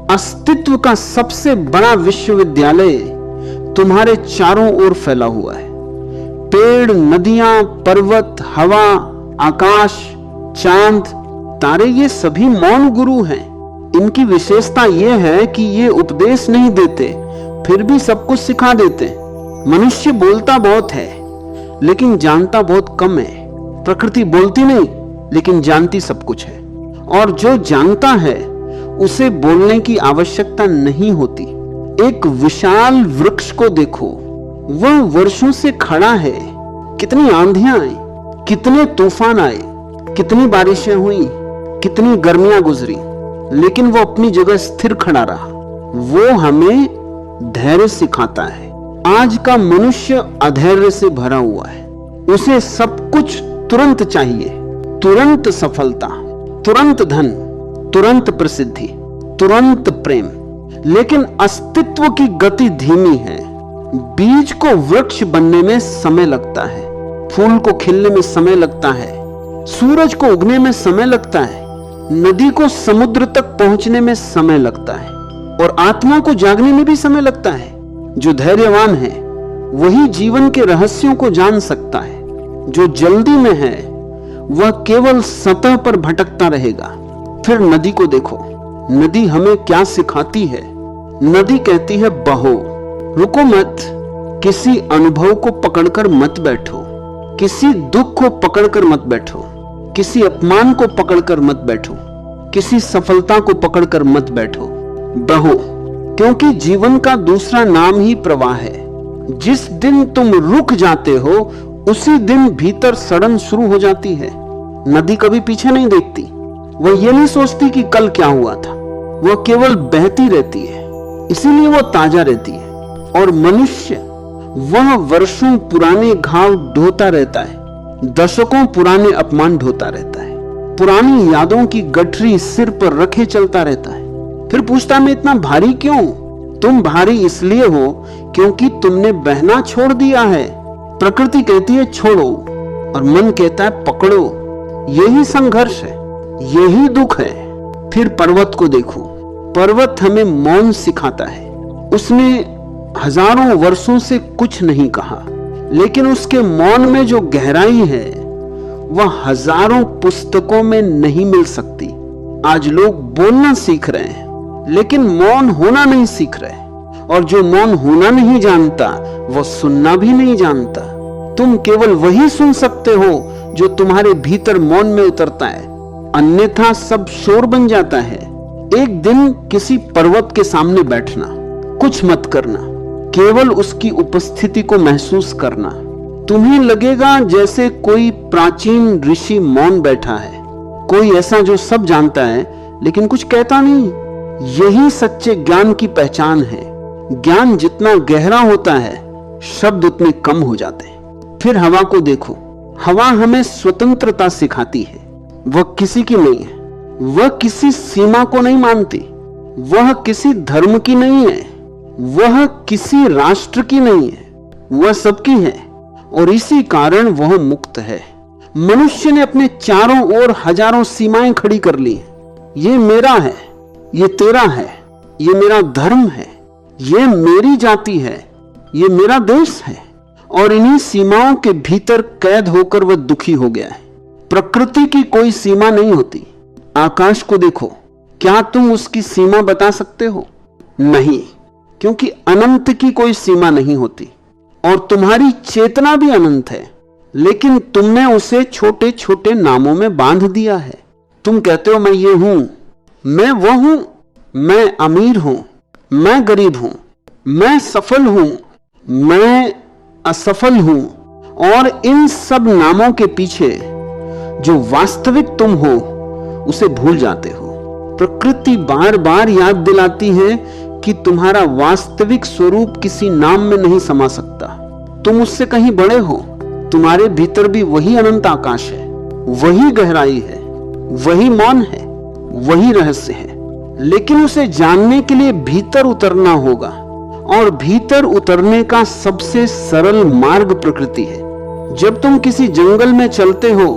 अस्तित्व का सबसे बड़ा विश्वविद्यालय तुम्हारे चारों ओर फैला हुआ है। पेड़, नदियां, पर्वत, हवा, आकाश, चांद, तारे, ये सभी मौन गुरु हैं। इनकी विशेषता यह है कि ये उपदेश नहीं देते, फिर भी सब कुछ सिखा देते। मनुष्य बोलता बहुत है लेकिन जानता बहुत कम है। प्रकृति बोलती नहीं लेकिन जानती सब कुछ है, और जो जानता है उसे बोलने की आवश्यकता नहीं होती। एक विशाल वृक्ष को देखो, वह वर्षों से खड़ा है। कितनी आंधियां आई, कितने तूफान आए, कितनी बारिशें हुई, कितनी गर्मियां गुजरी, लेकिन वो अपनी जगह स्थिर खड़ा रहा। वो हमें धैर्य सिखाता है। आज का मनुष्य अधैर्य से भरा हुआ है। उसे सब कुछ तुरंत चाहिए, तुरंत सफलता, तुरंत धन, तुरंत प्रसिद्धि, तुरंत प्रेम। लेकिन अस्तित्व की गति धीमी है। बीज को वृक्ष बनने में समय लगता है, फूल को खिलने में समय लगता है, सूरज को उगने में समय लगता है, नदी को समुद्र तक पहुंचने में समय लगता है, और आत्मा को जागने में भी समय लगता है। जो धैर्यवान है वही जीवन के रहस्यों को जान सकता है। जो जल्दी में है वह केवल सतह पर भटकता रहेगा। फिर नदी को देखो, नदी हमें क्या सिखाती है। नदी कहती है बहो, रुको मत, किसी अनुभव को पकड़कर मत बैठो, किसी दुख को पकड़कर मत बैठो, किसी अपमान को पकड़कर मत बैठो, किसी सफलता को पकड़कर मत बैठो, बहो। क्योंकि जीवन का दूसरा नाम ही प्रवाह है। जिस दिन तुम रुक जाते हो उसी दिन भीतर सड़न शुरू हो जाती है। नदी कभी पीछे नहीं देखती, वह ये नहीं सोचती कि कल क्या हुआ था, वह केवल बहती रहती है, इसीलिए वह ताजा रहती है। और मनुष्य, वह वर्षों पुराने घाव ढोता रहता है, दशकों पुराने अपमान ढोता रहता है, पुरानी यादों की गठरी सिर पर रखे चलता रहता है। फिर पूछता, मैं इतना भारी क्यों? तुम भारी इसलिए हो क्योंकि तुमने बहना छोड़ दिया है। प्रकृति कहती है छोड़ो, और मन कहता है पकड़ो। यही संघर्ष है, यही दुख है। फिर पर्वत को देखो, पर्वत हमें मौन सिखाता है। उसने हजारों वर्षों से कुछ नहीं कहा, लेकिन उसके मौन में जो गहराई है वह हजारों पुस्तकों में नहीं मिल सकती। आज लोग बोलना सीख रहे हैं लेकिन मौन होना नहीं सीख रहे, और जो मौन होना नहीं जानता वह सुनना भी नहीं जानता। तुम केवल वही सुन सकते हो जो तुम्हारे भीतर मौन में उतरता है, अन्यथा सब शोर बन जाता है। एक दिन किसी पर्वत के सामने बैठना, कुछ मत करना, केवल उसकी उपस्थिति को महसूस करना। तुम्हें लगेगा जैसे कोई प्राचीन ऋषि मौन बैठा है, कोई ऐसा जो सब जानता है लेकिन कुछ कहता नहीं। यही सच्चे ज्ञान की पहचान है। ज्ञान जितना गहरा होता है, शब्द उतने कम हो जाते हैं। फिर हवा को देखो, हवा हमें स्वतंत्रता सिखाती है। वह किसी की नहीं है, वह किसी सीमा को नहीं मानती, वह किसी धर्म की नहीं है, वह किसी राष्ट्र की नहीं है, वह सबकी है, और इसी कारण वह मुक्त है। मनुष्य ने अपने चारों ओर हजारों सीमाएं खड़ी कर ली। ये मेरा है, ये तेरा है, ये मेरा धर्म है, ये मेरी जाति है, ये मेरा देश है, और इन्हीं सीमाओं के भीतर कैद होकर वह दुखी हो गया है। प्रकृति की कोई सीमा नहीं होती। आकाश को देखो, क्या तुम उसकी सीमा बता सकते हो? नहीं, क्योंकि अनंत की कोई सीमा नहीं होती। और तुम्हारी चेतना भी अनंत है, लेकिन तुमने उसे छोटे छोटे नामों में बांध दिया है। तुम कहते हो मैं ये हूं, मैं वो हूं, मैं अमीर हूं, मैं गरीब हूं, मैं सफल हूं, मैं असफल हूं, और इन सब नामों के पीछे जो वास्तविक तुम हो उसे भूल जाते हो। प्रकृति बार बार याद दिलाती है कि तुम्हारा वास्तविक स्वरूप किसी नाम में नहीं समा सकता। तुम उससे कहीं बड़े हो। तुम्हारे भीतर भी वही अनंत आकाश है, वही गहराई है, वही मौन है, वही रहस्य है। लेकिन उसे जानने के लिए भीतर उतरना होगा, और भीतर उतरने का सबसे सरल मार्ग प्रकृति है। जब तुम किसी जंगल में चलते हो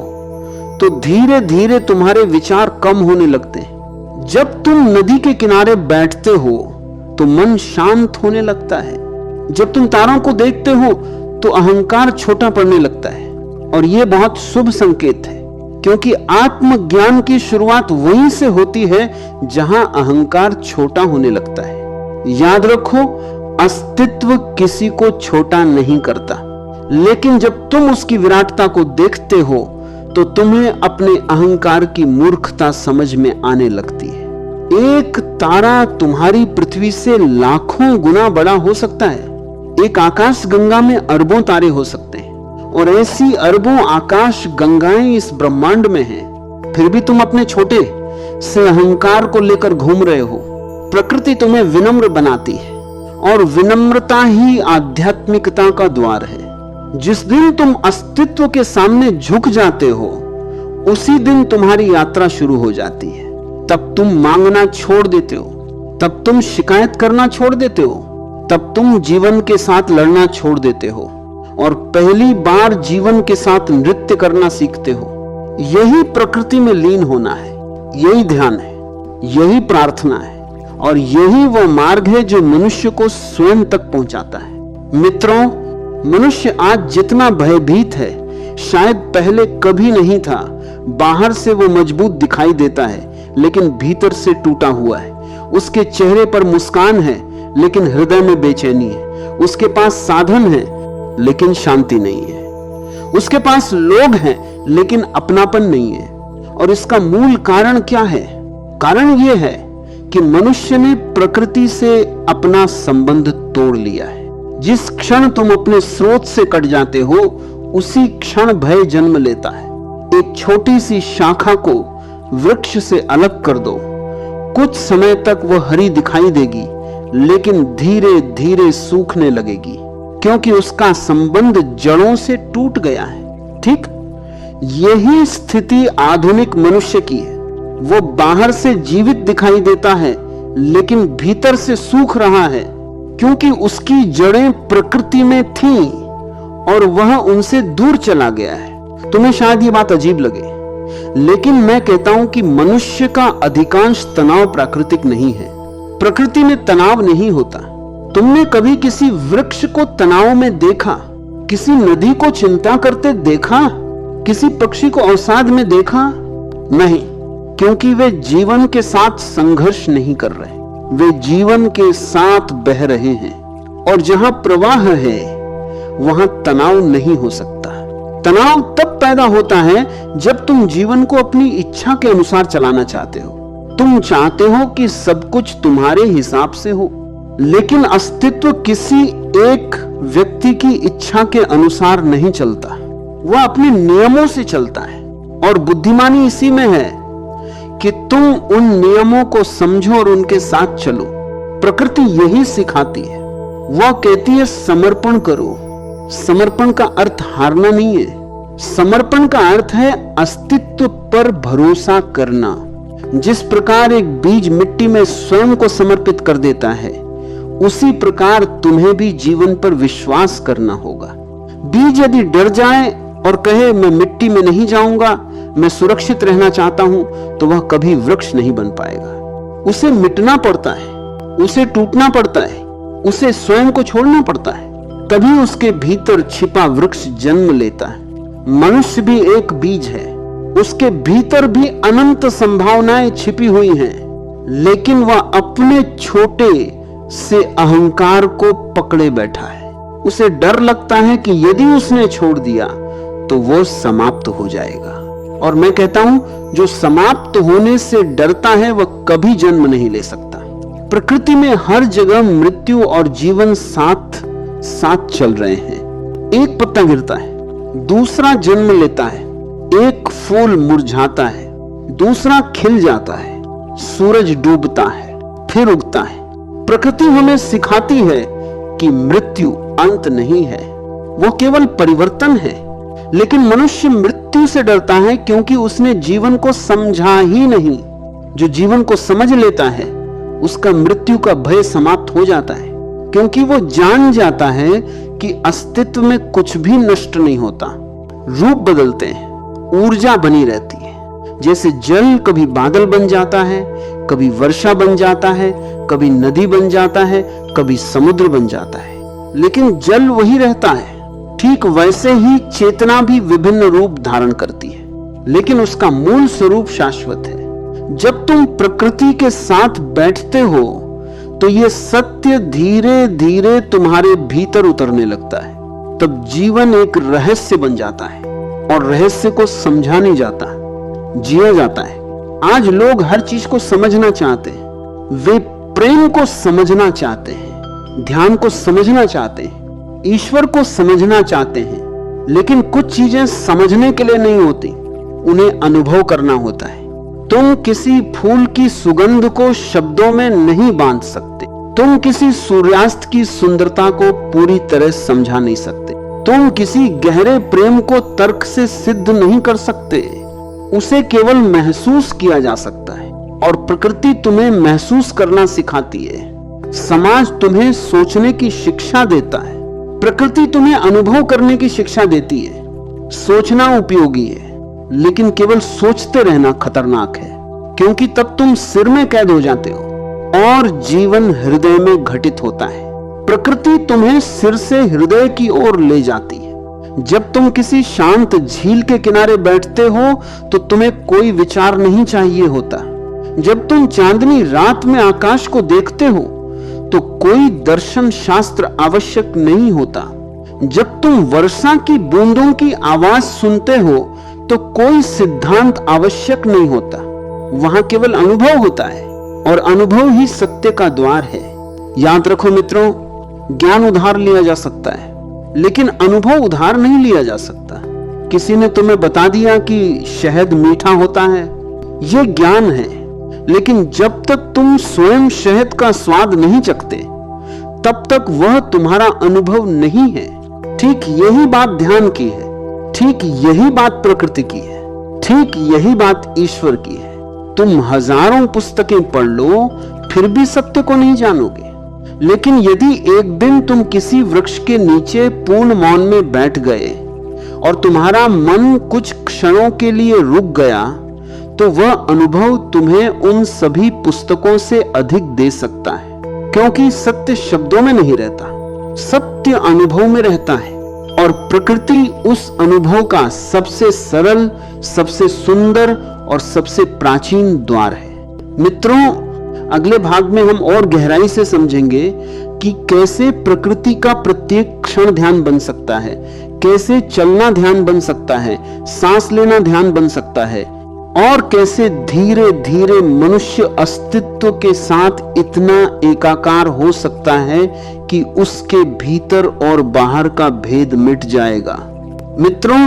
तो धीरे धीरे तुम्हारे विचार कम होने लगते हैं। जब तुम नदी के किनारे बैठते हो तो मन शांत होने लगता है। जब तुम तारों को देखते हो तो अहंकार छोटा पड़ने लगता है, और यह बहुत शुभ संकेत है, क्योंकि आत्मज्ञान की शुरुआत वहीं से होती है जहां अहंकार छोटा होने लगता है। याद रखो, अस्तित्व किसी को छोटा नहीं करता, लेकिन जब तुम उसकी विराटता को देखते हो तो तुम्हें अपने अहंकार की मूर्खता समझ में आने लगती है। एक तारा तुम्हारी पृथ्वी से लाखों गुना बड़ा हो सकता है। एक आकाश गंगा में अरबों तारे हो सकते हैं, और ऐसी अरबों आकाश गंगाएं इस ब्रह्मांड में हैं। फिर भी तुम अपने छोटे से अहंकार को लेकर घूम रहे हो। प्रकृति तुम्हें विनम्र बनाती है, और विनम्रता ही आध्यात्मिकता का द्वार है। जिस दिन तुम अस्तित्व के सामने झुक जाते हो, उसी दिन तुम्हारी यात्रा शुरू हो जाती है। तब तुम मांगना छोड़ देते हो, तब तुम शिकायत करना छोड़ देते हो, तब तुम जीवन के साथ लड़ना छोड़ देते हो, और पहली बार जीवन के साथ नृत्य करना सीखते हो। यही प्रकृति में लीन होना है, यही ध्यान है, यही प्रार्थना है, और यही वो मार्ग है जो मनुष्य को स्वयं तक पहुंचाता है। मित्रों, मनुष्य आज जितना भयभीत है शायद पहले कभी नहीं था। बाहर से वो मजबूत दिखाई देता है, लेकिन भीतर से टूटा हुआ है। उसके चेहरे पर मुस्कान है, लेकिन हृदय में बेचैनी है। उसके पास साधन है, लेकिन शांति नहीं है। उसके पास लोग हैं, लेकिन अपनापन नहीं है। और इसका मूल कारण क्या है? कारण यह है कि मनुष्य ने प्रकृति से अपना संबंध तोड़ लिया है। जिस क्षण तुम अपने स्रोत से कट जाते हो, उसी क्षण भय जन्म लेता है। एक छोटी सी शाखा को वृक्ष से अलग कर दो, कुछ समय तक वह हरी दिखाई देगी, लेकिन धीरे धीरे सूखने लगेगी, क्योंकि उसका संबंध जड़ों से टूट गया है। ठीक यही स्थिति आधुनिक मनुष्य की है। वो बाहर से जीवित दिखाई देता है, लेकिन भीतर से सूख रहा है, क्योंकि उसकी जड़ें प्रकृति में थीं और वह उनसे दूर चला गया है। तुम्हें शायद ये बात अजीब लगे, लेकिन मैं कहता हूं कि मनुष्य का अधिकांश तनाव प्राकृतिक नहीं है। प्रकृति में तनाव नहीं होता। तुमने कभी किसी वृक्ष को तनाव में देखा? किसी नदी को चिंता करते देखा? किसी पक्षी को अवसाद में देखा? नहीं, क्योंकि वे जीवन के साथ संघर्ष नहीं कर रहे, वे जीवन के साथ बह रहे हैं। और जहां प्रवाह है वहां तनाव नहीं हो सकता। तनाव तब पैदा होता है जब तुम जीवन को अपनी इच्छा के अनुसार चलाना चाहते हो। तुम चाहते हो कि सब कुछ तुम्हारे हिसाब से हो, लेकिन अस्तित्व किसी एक व्यक्ति की इच्छा के अनुसार नहीं चलता, वह अपने नियमों से चलता है। और बुद्धिमानी इसी में है कि तुम उन नियमों को समझो और उनके साथ चलो। प्रकृति यही सिखाती है। वह कहती है समर्पण करो। समर्पण का अर्थ हारना नहीं है। समर्पण का अर्थ है अस्तित्व पर भरोसा करना। जिस प्रकार एक बीज मिट्टी में स्वयं को समर्पित कर देता है, उसी प्रकार तुम्हें भी जीवन पर विश्वास करना होगा। बीज यदि डर जाए और कहे मैं मिट्टी में नहीं जाऊंगा, मैं सुरक्षित रहना चाहता हूं, तो वह कभी वृक्ष नहीं बन पाएगा। उसे मिटना पड़ता है। उसे टूटना पड़ता है, उसे स्वयं को छोड़ना पड़ता है, तभी उसके भीतर छिपा वृक्ष जन्म लेता है। मनुष्य भी एक बीज है, उसके भीतर भी अनंत संभावनाएं छिपी हुई हैं, लेकिन वह अपने छोटे से अहंकार को पकड़े बैठा है। उसे डर लगता है कि यदि उसने छोड़ दिया तो वो समाप्त हो जाएगा। और मैं कहता हूं, जो समाप्त होने से डरता है वह कभी जन्म नहीं ले सकता। प्रकृति में हर जगह मृत्यु और जीवन साथ साथ चल रहे हैं। एक पत्ता गिरता है, दूसरा जन्म लेता है, एक फूल मुरझाता है, दूसरा खिल जाता है, सूरज डूबता है, फिर उगता है। प्रकृति हमें सिखाती है कि मृत्यु अंत नहीं है, वो केवल परिवर्तन है। लेकिन मनुष्य मृत्यु से डरता है क्योंकि उसने जीवन को समझा ही नहीं। जो जीवन को समझ लेता है उसका मृत्यु का भय समाप्त हो जाता है, क्योंकि वो जान जाता है कि अस्तित्व में कुछ भी नष्ट नहीं होता। रूप बदलते हैं, ऊर्जा बनी रहती है। जैसे जल कभी बादल बन जाता है, कभी वर्षा बन जाता है, कभी नदी बन जाता है, कभी समुद्र बन जाता है, लेकिन जल वही रहता है। ठीक वैसे ही चेतना भी विभिन्न रूप धारण करती है, लेकिन उसका मूल स्वरूप शाश्वत है। जब तुम प्रकृति के साथ बैठते हो तो ये सत्य धीरे धीरे तुम्हारे भीतर उतरने लगता है। तब जीवन एक रहस्य बन जाता है, और रहस्य को समझा नहीं जाता, जिया जाता है। आज लोग हर चीज को समझना चाहते हैं, वे प्रेम को समझना चाहते हैं, ध्यान को समझना चाहते हैं, ईश्वर को समझना चाहते हैं, लेकिन कुछ चीजें समझने के लिए नहीं होती, उन्हें अनुभव करना होता है। तुम किसी फूल की सुगंध को शब्दों में नहीं बांध सकते, तुम किसी सूर्यास्त की सुंदरता को पूरी तरह समझा नहीं सकते, तुम किसी गहरे प्रेम को तर्क से सिद्ध नहीं कर सकते, उसे केवल महसूस किया जा सकता है। और प्रकृति तुम्हें महसूस करना सिखाती है, समाज तुम्हें सोचने की शिक्षा देता है, प्रकृति तुम्हें अनुभव करने की शिक्षा देती है। सोचना उपयोगी है, लेकिन केवल सोचते रहना खतरनाक है, क्योंकि तब तुम सिर में कैद हो जाते हो और जीवन हृदय में घटित होता है। प्रकृति तुम्हें सिर से हृदय की ओर ले जाती है। जब तुम किसी शांत झील के किनारे बैठते हो तो तुम्हें कोई विचार नहीं चाहिए होता। जब तुम चांदनी रात में आकाश को देखते हो तो कोई दर्शन शास्त्र आवश्यक नहीं होता। जब तुम वर्षा की बूंदों की आवाज सुनते हो तो कोई सिद्धांत आवश्यक नहीं होता, वहां केवल अनुभव होता है, और अनुभव ही सत्य का द्वार है। याद रखो मित्रों, ज्ञान उधार लिया जा सकता है, लेकिन अनुभव उधार नहीं लिया जा सकता। किसी ने तुम्हें बता दिया कि शहद मीठा होता है, यह ज्ञान है, लेकिन जब तक तुम स्वयं शहद का स्वाद नहीं चखते तब तक वह तुम्हारा अनुभव नहीं है। ठीक यही बात ध्यान की है, ठीक यही बात प्रकृति की है, ठीक यही बात ईश्वर की है। तुम हजारों पुस्तकें पढ़ लो फिर भी सत्य को नहीं जानोगे, लेकिन यदि एक दिन तुम किसी वृक्ष के नीचे पूर्ण मौन में बैठ गए और तुम्हारा मन कुछ क्षणों के लिए रुक गया, तो वह अनुभव तुम्हें उन सभी पुस्तकों से अधिक दे सकता है, क्योंकि सत्य शब्दों में नहीं रहता, सत्य अनुभव में रहता है। और प्रकृति उस अनुभव का सबसे सरल, सबसे सुंदर और सबसे प्राचीन द्वार है। मित्रों, अगले भाग में हम और गहराई से समझेंगे कि कैसे प्रकृति का प्रत्येक क्षण ध्यान बन सकता है, कैसे चलना ध्यान बन सकता है, सांस लेना ध्यान बन सकता है, और कैसे धीरे धीरे मनुष्य अस्तित्व के साथ इतना एकाकार हो सकता है कि उसके भीतर और बाहर का भेद मिट जाएगा। मित्रों,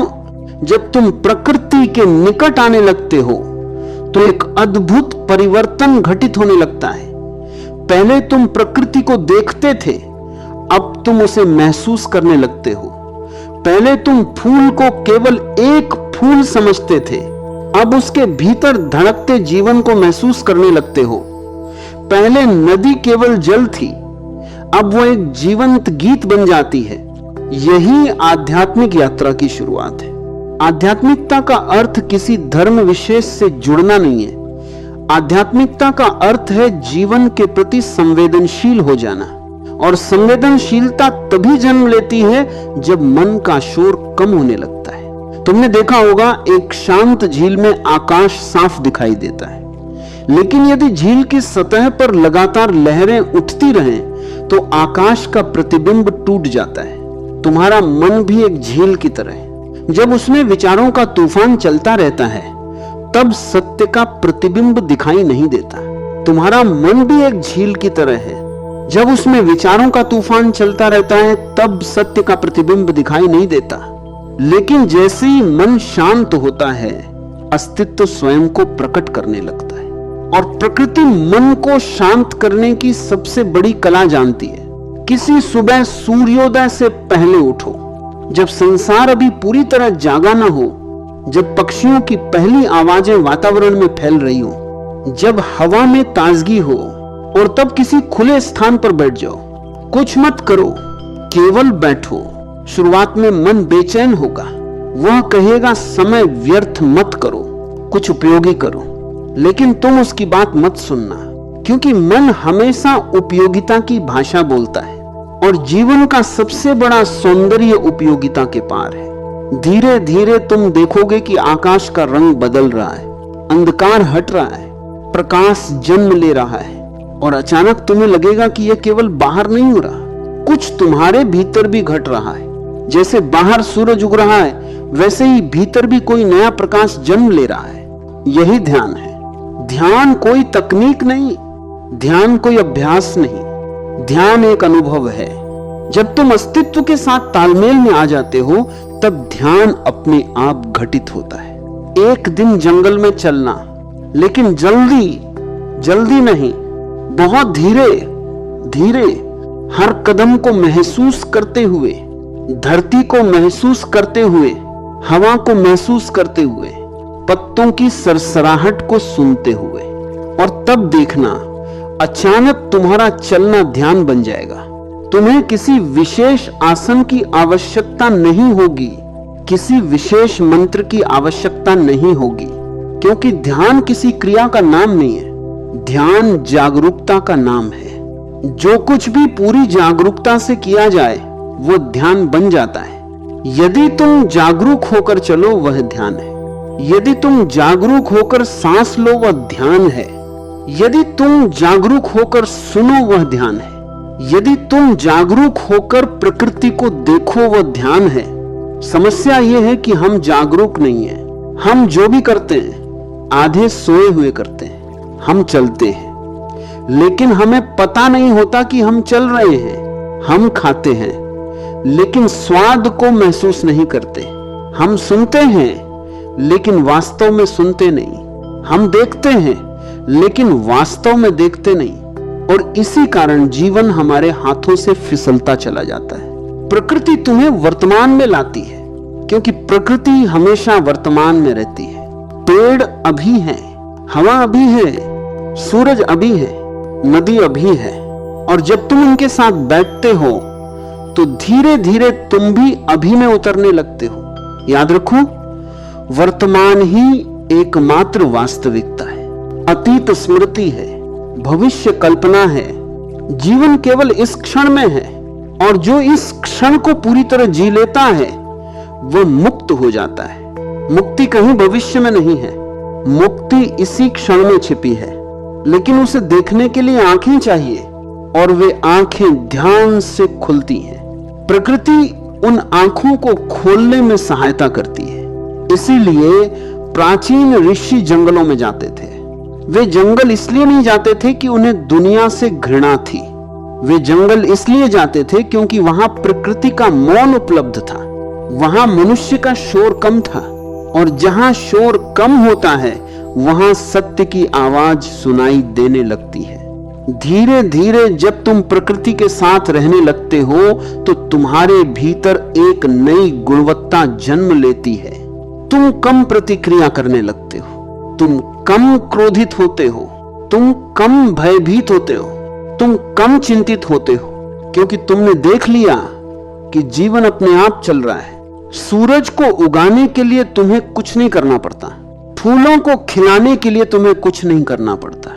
जब तुम प्रकृति के निकट आने लगते हो तो एक अद्भुत परिवर्तन घटित होने लगता है। पहले तुम प्रकृति को देखते थे, अब तुम उसे महसूस करने लगते हो। पहले तुम फूल को केवल एक फूल समझते थे, अब उसके भीतर धड़कते जीवन को महसूस करने लगते हो। पहले नदी केवल जल थी, अब वो एक जीवंत गीत बन जाती है। यही आध्यात्मिक यात्रा की शुरुआत है। आध्यात्मिकता का अर्थ किसी धर्म विशेष से जुड़ना नहीं है। आध्यात्मिकता का अर्थ है जीवन के प्रति संवेदनशील हो जाना, और संवेदनशीलता तभी जन्म लेती है जब मन का शोर कम होने लगता है। तुमने देखा होगा एक शांत झील में आकाश साफ दिखाई देता है, लेकिन यदि झील की सतह पर लगातार लहरें उठती रहें तो आकाश का प्रतिबिंब टूट जाता है। तुम्हारा मन भी एक झील की तरह है। जब उसमें विचारों का तूफान चलता रहता है तब सत्य का प्रतिबिंब दिखाई नहीं देता। तुम्हारा मन भी एक झील की तरह है। जब उसमें विचारों का तूफान चलता रहता है तब सत्य का प्रतिबिंब दिखाई नहीं देता। लेकिन जैसे ही मन शांत होता है, अस्तित्व स्वयं को प्रकट करने लगता है। और प्रकृति मन को शांत करने की सबसे बड़ी कला जानती है। किसी सुबह सूर्योदय से पहले उठो, जब संसार अभी पूरी तरह जागा ना हो, जब पक्षियों की पहली आवाजें वातावरण में फैल रही हो, जब हवा में ताजगी हो, और तब किसी खुले स्थान पर बैठ जाओ। कुछ मत करो, केवल बैठो। शुरुआत में मन बेचैन होगा, वह कहेगा समय व्यर्थ मत करो, कुछ उपयोगी करो, लेकिन तुम उसकी बात मत सुनना, क्योंकि मन हमेशा उपयोगिता की भाषा बोलता है, और जीवन का सबसे बड़ा सौंदर्य उपयोगिता के पार है। धीरे धीरे तुम देखोगे कि आकाश का रंग बदल रहा है, अंधकार हट रहा है, प्रकाश जन्म ले रहा है, और अचानक तुम्हें लगेगा कि यह केवल बाहर नहीं हो रहा, कुछ तुम्हारे भीतर भी घट रहा है। जैसे बाहर सूरज उग रहा है, वैसे ही भीतर भी कोई नया प्रकाश जन्म ले रहा है। यही ध्यान है। ध्यान कोई तकनीक नहीं, ध्यान कोई अभ्यास नहीं, ध्यान एक अनुभव है। जब तुम अस्तित्व के साथ तालमेल में आ जाते हो तब ध्यान अपने आप घटित होता है। एक दिन जंगल में चलना, लेकिन जल्दी नहीं, बहुत धीरे धीरे, हर कदम को महसूस करते हुए, धरती को महसूस करते हुए, हवा को महसूस करते हुए, पत्तों की सरसराहट को सुनते हुए। और तब देखना, अचानक तुम्हारा चलना ध्यान बन जाएगा। तुम्हें किसी विशेष आसन की आवश्यकता नहीं होगी, किसी विशेष मंत्र की आवश्यकता नहीं होगी, क्योंकि ध्यान किसी क्रिया का नाम नहीं है, ध्यान जागरूकता का नाम है। जो कुछ भी पूरी जागरूकता से किया जाए वो ध्यान बन जाता है। यदि तुम जागरूक होकर चलो वह ध्यान है, यदि तुम जागरूक होकर सांस लो वह ध्यान है, यदि तुम जागरूक होकर सुनो वह ध्यान है, यदि तुम जागरूक होकर प्रकृति को देखो वह ध्यान है। समस्या यह है कि हम जागरूक नहीं हैं। हम जो भी करते हैं आधे सोए हुए करते हैं। हम चलते हैं, लेकिन हमें पता नहीं होता कि हम चल रहे हैं। हम खाते हैं, लेकिन स्वाद को महसूस नहीं करते। हम सुनते हैं, लेकिन वास्तव में सुनते नहीं। हम देखते हैं, लेकिन वास्तव में देखते नहीं। और इसी कारण जीवन हमारे हाथों से फिसलता चला जाता है। प्रकृति तुम्हें वर्तमान में लाती है, क्योंकि प्रकृति हमेशा वर्तमान में रहती है। पेड़ अभी है, हवा अभी है, सूरज अभी है, नदी अभी है। और जब तुम उनके साथ बैठते हो तो धीरे धीरे तुम भी अभी में उतरने लगते हो। याद रखो, वर्तमान ही एकमात्र वास्तविकता है। अतीत स्मृति है, भविष्य कल्पना है। जीवन केवल इस क्षण में है, और जो इस क्षण को पूरी तरह जी लेता है वह मुक्त हो जाता है। मुक्ति कहीं भविष्य में नहीं है, मुक्ति इसी क्षण में छिपी है। लेकिन उसे देखने के लिए आंखें चाहिए, और वे आंखें ध्यान से खुलती हैं। प्रकृति उन आंखों को खोलने में सहायता करती है। इसीलिए प्राचीन ऋषि जंगलों में जाते थे। वे जंगल इसलिए नहीं जाते थे कि उन्हें दुनिया से घृणा थी। वे जंगल इसलिए जाते थे क्योंकि वहां प्रकृति का मौन उपलब्ध था, वहां मनुष्य का शोर कम था। और जहां शोर कम होता है वहां सत्य की आवाज सुनाई देने लगती है। धीरे धीरे जब तुम प्रकृति के साथ रहने लगते हो तो तुम्हारे भीतर एक नई गुणवत्ता जन्म लेती है। तुम कम प्रतिक्रिया करने लगते हो, तुम कम क्रोधित होते हो, तुम कम भयभीत होते हो, तुम कम चिंतित होते हो, क्योंकि तुमने देख लिया कि जीवन अपने आप चल रहा है। सूरज को उगाने के लिए तुम्हें कुछ नहीं करना पड़ता। फूलों को खिलाने के लिए तुम्हें कुछ नहीं करना पड़ता,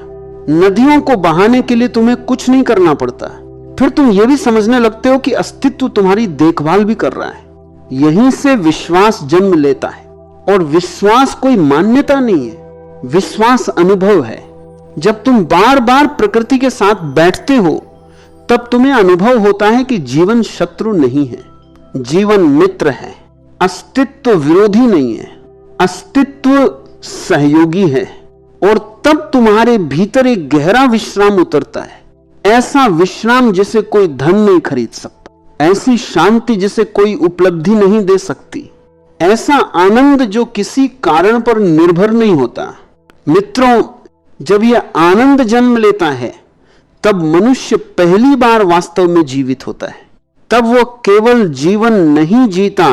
नदियों को बहाने के लिए तुम्हें कुछ नहीं करना पड़ता। फिर तुम यह भी समझने लगते हो कि अस्तित्व तुम्हारी देखभाल भी कर रहा है। यहीं से विश्वास जन्म लेता है। और विश्वास कोई मान्यता नहीं है, विश्वास अनुभव है। जब तुम बार बार प्रकृति के साथ बैठते हो तब तुम्हें अनुभव होता है कि जीवन शत्रु नहीं है, जीवन मित्र है। अस्तित्व विरोधी नहीं है, अस्तित्व सहयोगी है। और तब तुम्हारे भीतर एक गहरा विश्राम उतरता है, ऐसा विश्राम जिसे कोई धन नहीं खरीद सकता, ऐसी शांति जिसे कोई उपलब्धि नहीं दे सकती, ऐसा आनंद जो किसी कारण पर निर्भर नहीं होता। मित्रों, जब यह आनंद जन्म लेता है तब मनुष्य पहली बार वास्तव में जीवित होता है। तब वो केवल जीवन नहीं जीता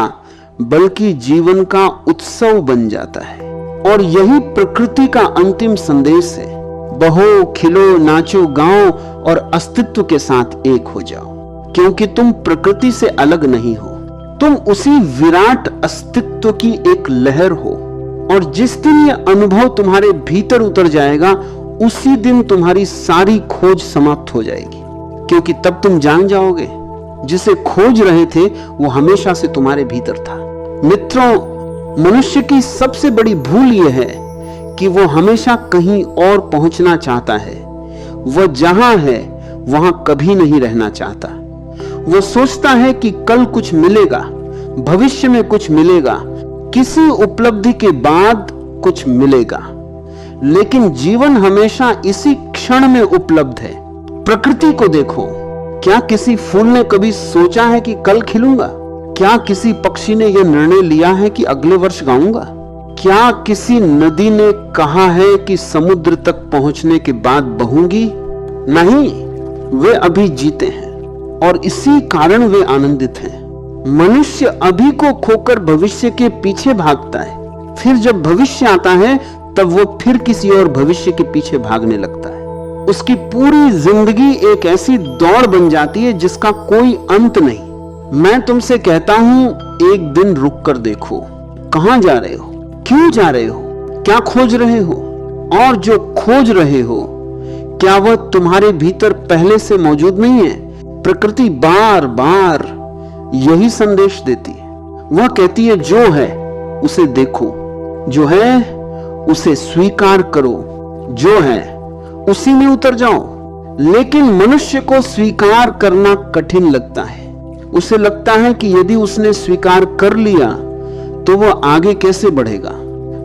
बल्कि जीवन का उत्सव बन जाता है। और यही प्रकृति का अंतिम संदेश है, बहो, खिलो, नाचो, गाओ और अस्तित्व के साथ एक हो जाओ। क्योंकि तुम प्रकृति से अलग नहीं हो, तुम उसी विराट अस्तित्व की एक लहर हो। और जिस दिन यह अनुभव तुम्हारे भीतर उतर जाएगा उसी दिन तुम्हारी सारी खोज समाप्त हो जाएगी। क्योंकि तब तुम जान जाओगे जिसे खोज रहे थे वो हमेशा से तुम्हारे भीतर था। मित्रों, मनुष्य की सबसे बड़ी भूल यह है कि वो हमेशा कहीं और पहुंचना चाहता है। वह जहां है वहां कभी नहीं रहना चाहता। वो सोचता है कि कल कुछ मिलेगा, भविष्य में कुछ मिलेगा, किसी उपलब्धि के बाद कुछ मिलेगा। लेकिन जीवन हमेशा इसी क्षण में उपलब्ध है। प्रकृति को देखो, क्या किसी फूल ने कभी सोचा है कि कल खिलूंगा? क्या किसी पक्षी ने यह निर्णय लिया है कि अगले वर्ष गाऊंगा? क्या किसी नदी ने कहा है कि समुद्र तक पहुंचने के बाद बहूंगी? नहीं, वे अभी जीते हैं और इसी कारण वे आनंदित हैं। मनुष्य अभी को खोकर भविष्य के पीछे भागता है, फिर जब भविष्य आता है तब वो फिर किसी और भविष्य के पीछे भागने लगता है। उसकी पूरी जिंदगी एक ऐसी दौड़ बन जाती है जिसका कोई अंत नहीं। मैं तुमसे कहता हूं, एक दिन रुक कर देखो, कहां जा रहे हो, क्यों जा रहे हो, क्या खोज रहे हो, और जो खोज रहे हो क्या वह तुम्हारे भीतर पहले से मौजूद नहीं है? प्रकृति बार बार यही संदेश देती है। वह कहती है जो है उसे देखो, जो है उसे स्वीकार करो, जो है उसी में उतर जाओ। लेकिन मनुष्य को स्वीकार करना कठिन लगता है। उसे लगता है कि यदि उसने स्वीकार कर लिया तो वह आगे कैसे बढ़ेगा।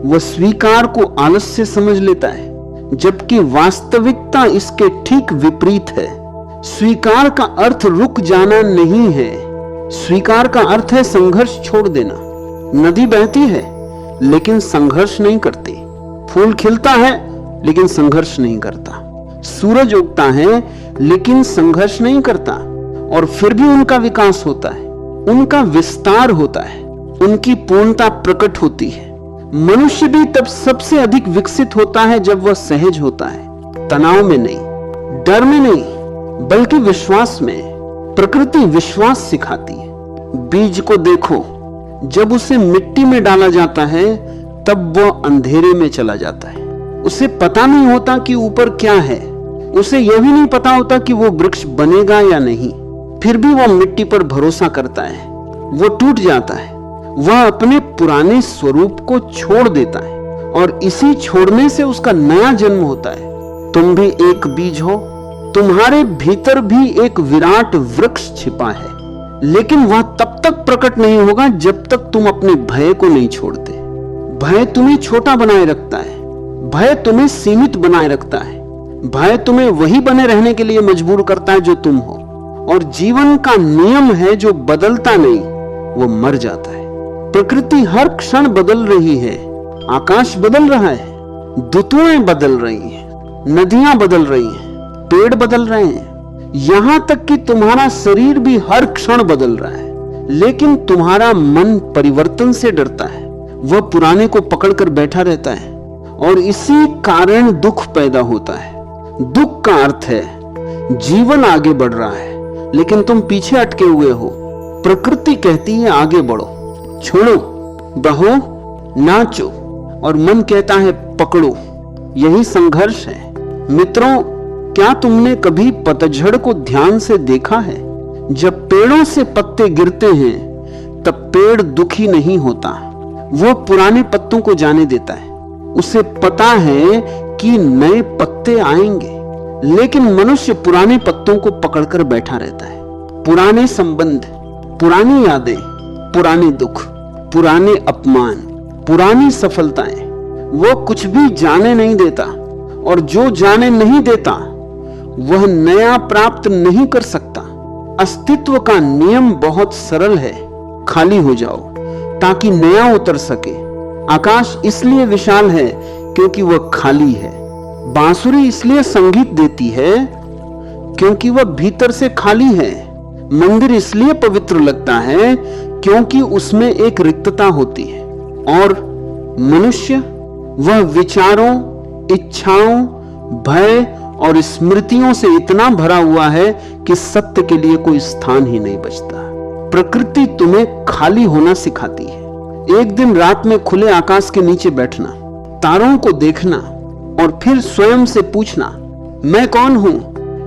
वह स्वीकार को आलस्य समझ लेता है, जबकि वास्तविकता इसके ठीक विपरीत है। स्वीकार का अर्थ रुक जाना नहीं है, स्वीकार का अर्थ है संघर्ष छोड़ देना। नदी बहती है लेकिन संघर्ष नहीं करती, फूल खिलता है लेकिन संघर्ष नहीं करता, सूरज उगता है लेकिन संघर्ष नहीं करता। और फिर भी उनका विकास होता है, उनका विस्तार होता है, उनकी पूर्णता प्रकट होती है। मनुष्य भी तब सबसे अधिक विकसित होता है जब वह सहज होता है, तनाव में नहीं, डर में नहीं, बल्कि विश्वास में। प्रकृति विश्वास सिखाती है। बीज को देखो, जब उसे मिट्टी में डाला जाता है तब वह अंधेरे में चला जाता है। उसे पता नहीं होता कि ऊपर क्या है, उसे यह भी नहीं पता होता कि वो वृक्ष बनेगा या नहीं। फिर भी वह मिट्टी पर भरोसा करता है, वो टूट जाता है, वह अपने पुराने स्वरूप को छोड़ देता है और इसी छोड़ने से उसका नया जन्म होता है। तुम भी एक बीज हो, तुम्हारे भीतर भी एक विराट वृक्ष छिपा है, लेकिन वह तब तक प्रकट नहीं होगा जब तक तुम अपने भय को नहीं छोड़ते। भय तुम्हें छोटा बनाए रखता है, भय तुम्हें सीमित बनाए रखता है, भय तुम्हें वही बने रहने के लिए मजबूर करता है जो तुम हो। और जीवन का नियम है जो बदलता नहीं, वो मर जाता है। प्रकृति हर क्षण बदल रही है, आकाश बदल रहा है, ऋतुएं बदल रही हैं, नदियां बदल रही हैं, पेड़ बदल रहे हैं, यहां तक कि तुम्हारा शरीर भी हर क्षण बदल रहा है। लेकिन तुम्हारा मन परिवर्तन से डरता है, वह पुराने को पकड़कर बैठा रहता है और इसी कारण दुख पैदा होता है। दुख का अर्थ है जीवन आगे बढ़ रहा है लेकिन तुम पीछे अटके हुए हो। प्रकृति कहती है आगे बढ़ो, छोड़ो, बहो, नाचो, और मन कहता है पकड़ो। यही संघर्ष है। मित्रों, क्या तुमने कभी पतझड़ को ध्यान से देखा है? जब पेड़ों से पत्ते गिरते हैं तब पेड़ दुखी नहीं होता, वो पुराने पत्तों को जाने देता है। उसे पता है कि नए पत्ते आएंगे, लेकिन मनुष्य पुराने पत्तों को पकड़कर बैठा रहता है। पुराने संबंध, पुरानी यादें, पुराने दुख, पुराने अपमान, पुरानी सफलताएं, वो कुछ भी जाने नहीं देता, और जो जाने नहीं देता वह नया प्राप्त नहीं कर सकता। अस्तित्व का नियम बहुत सरल है, खाली हो जाओ ताकि नया उतर सके। आकाश इसलिए विशाल है क्योंकि वह खाली है। बांसुरी इसलिए संगीत देती है क्योंकि वह भीतर से खाली है। मंदिर इसलिए पवित्र लगता है क्योंकि उसमें एक रिक्तता होती है। और मनुष्य, वह विचारों, इच्छाओं, भय और स्मृतियों से इतना भरा हुआ है कि सत्य के लिए कोई स्थान ही नहीं बचता। प्रकृति तुम्हें खाली होना सिखाती है। एक दिन रात में खुले आकाश के नीचे बैठना, तारों को देखना और फिर स्वयं से पूछना, मैं कौन हूं?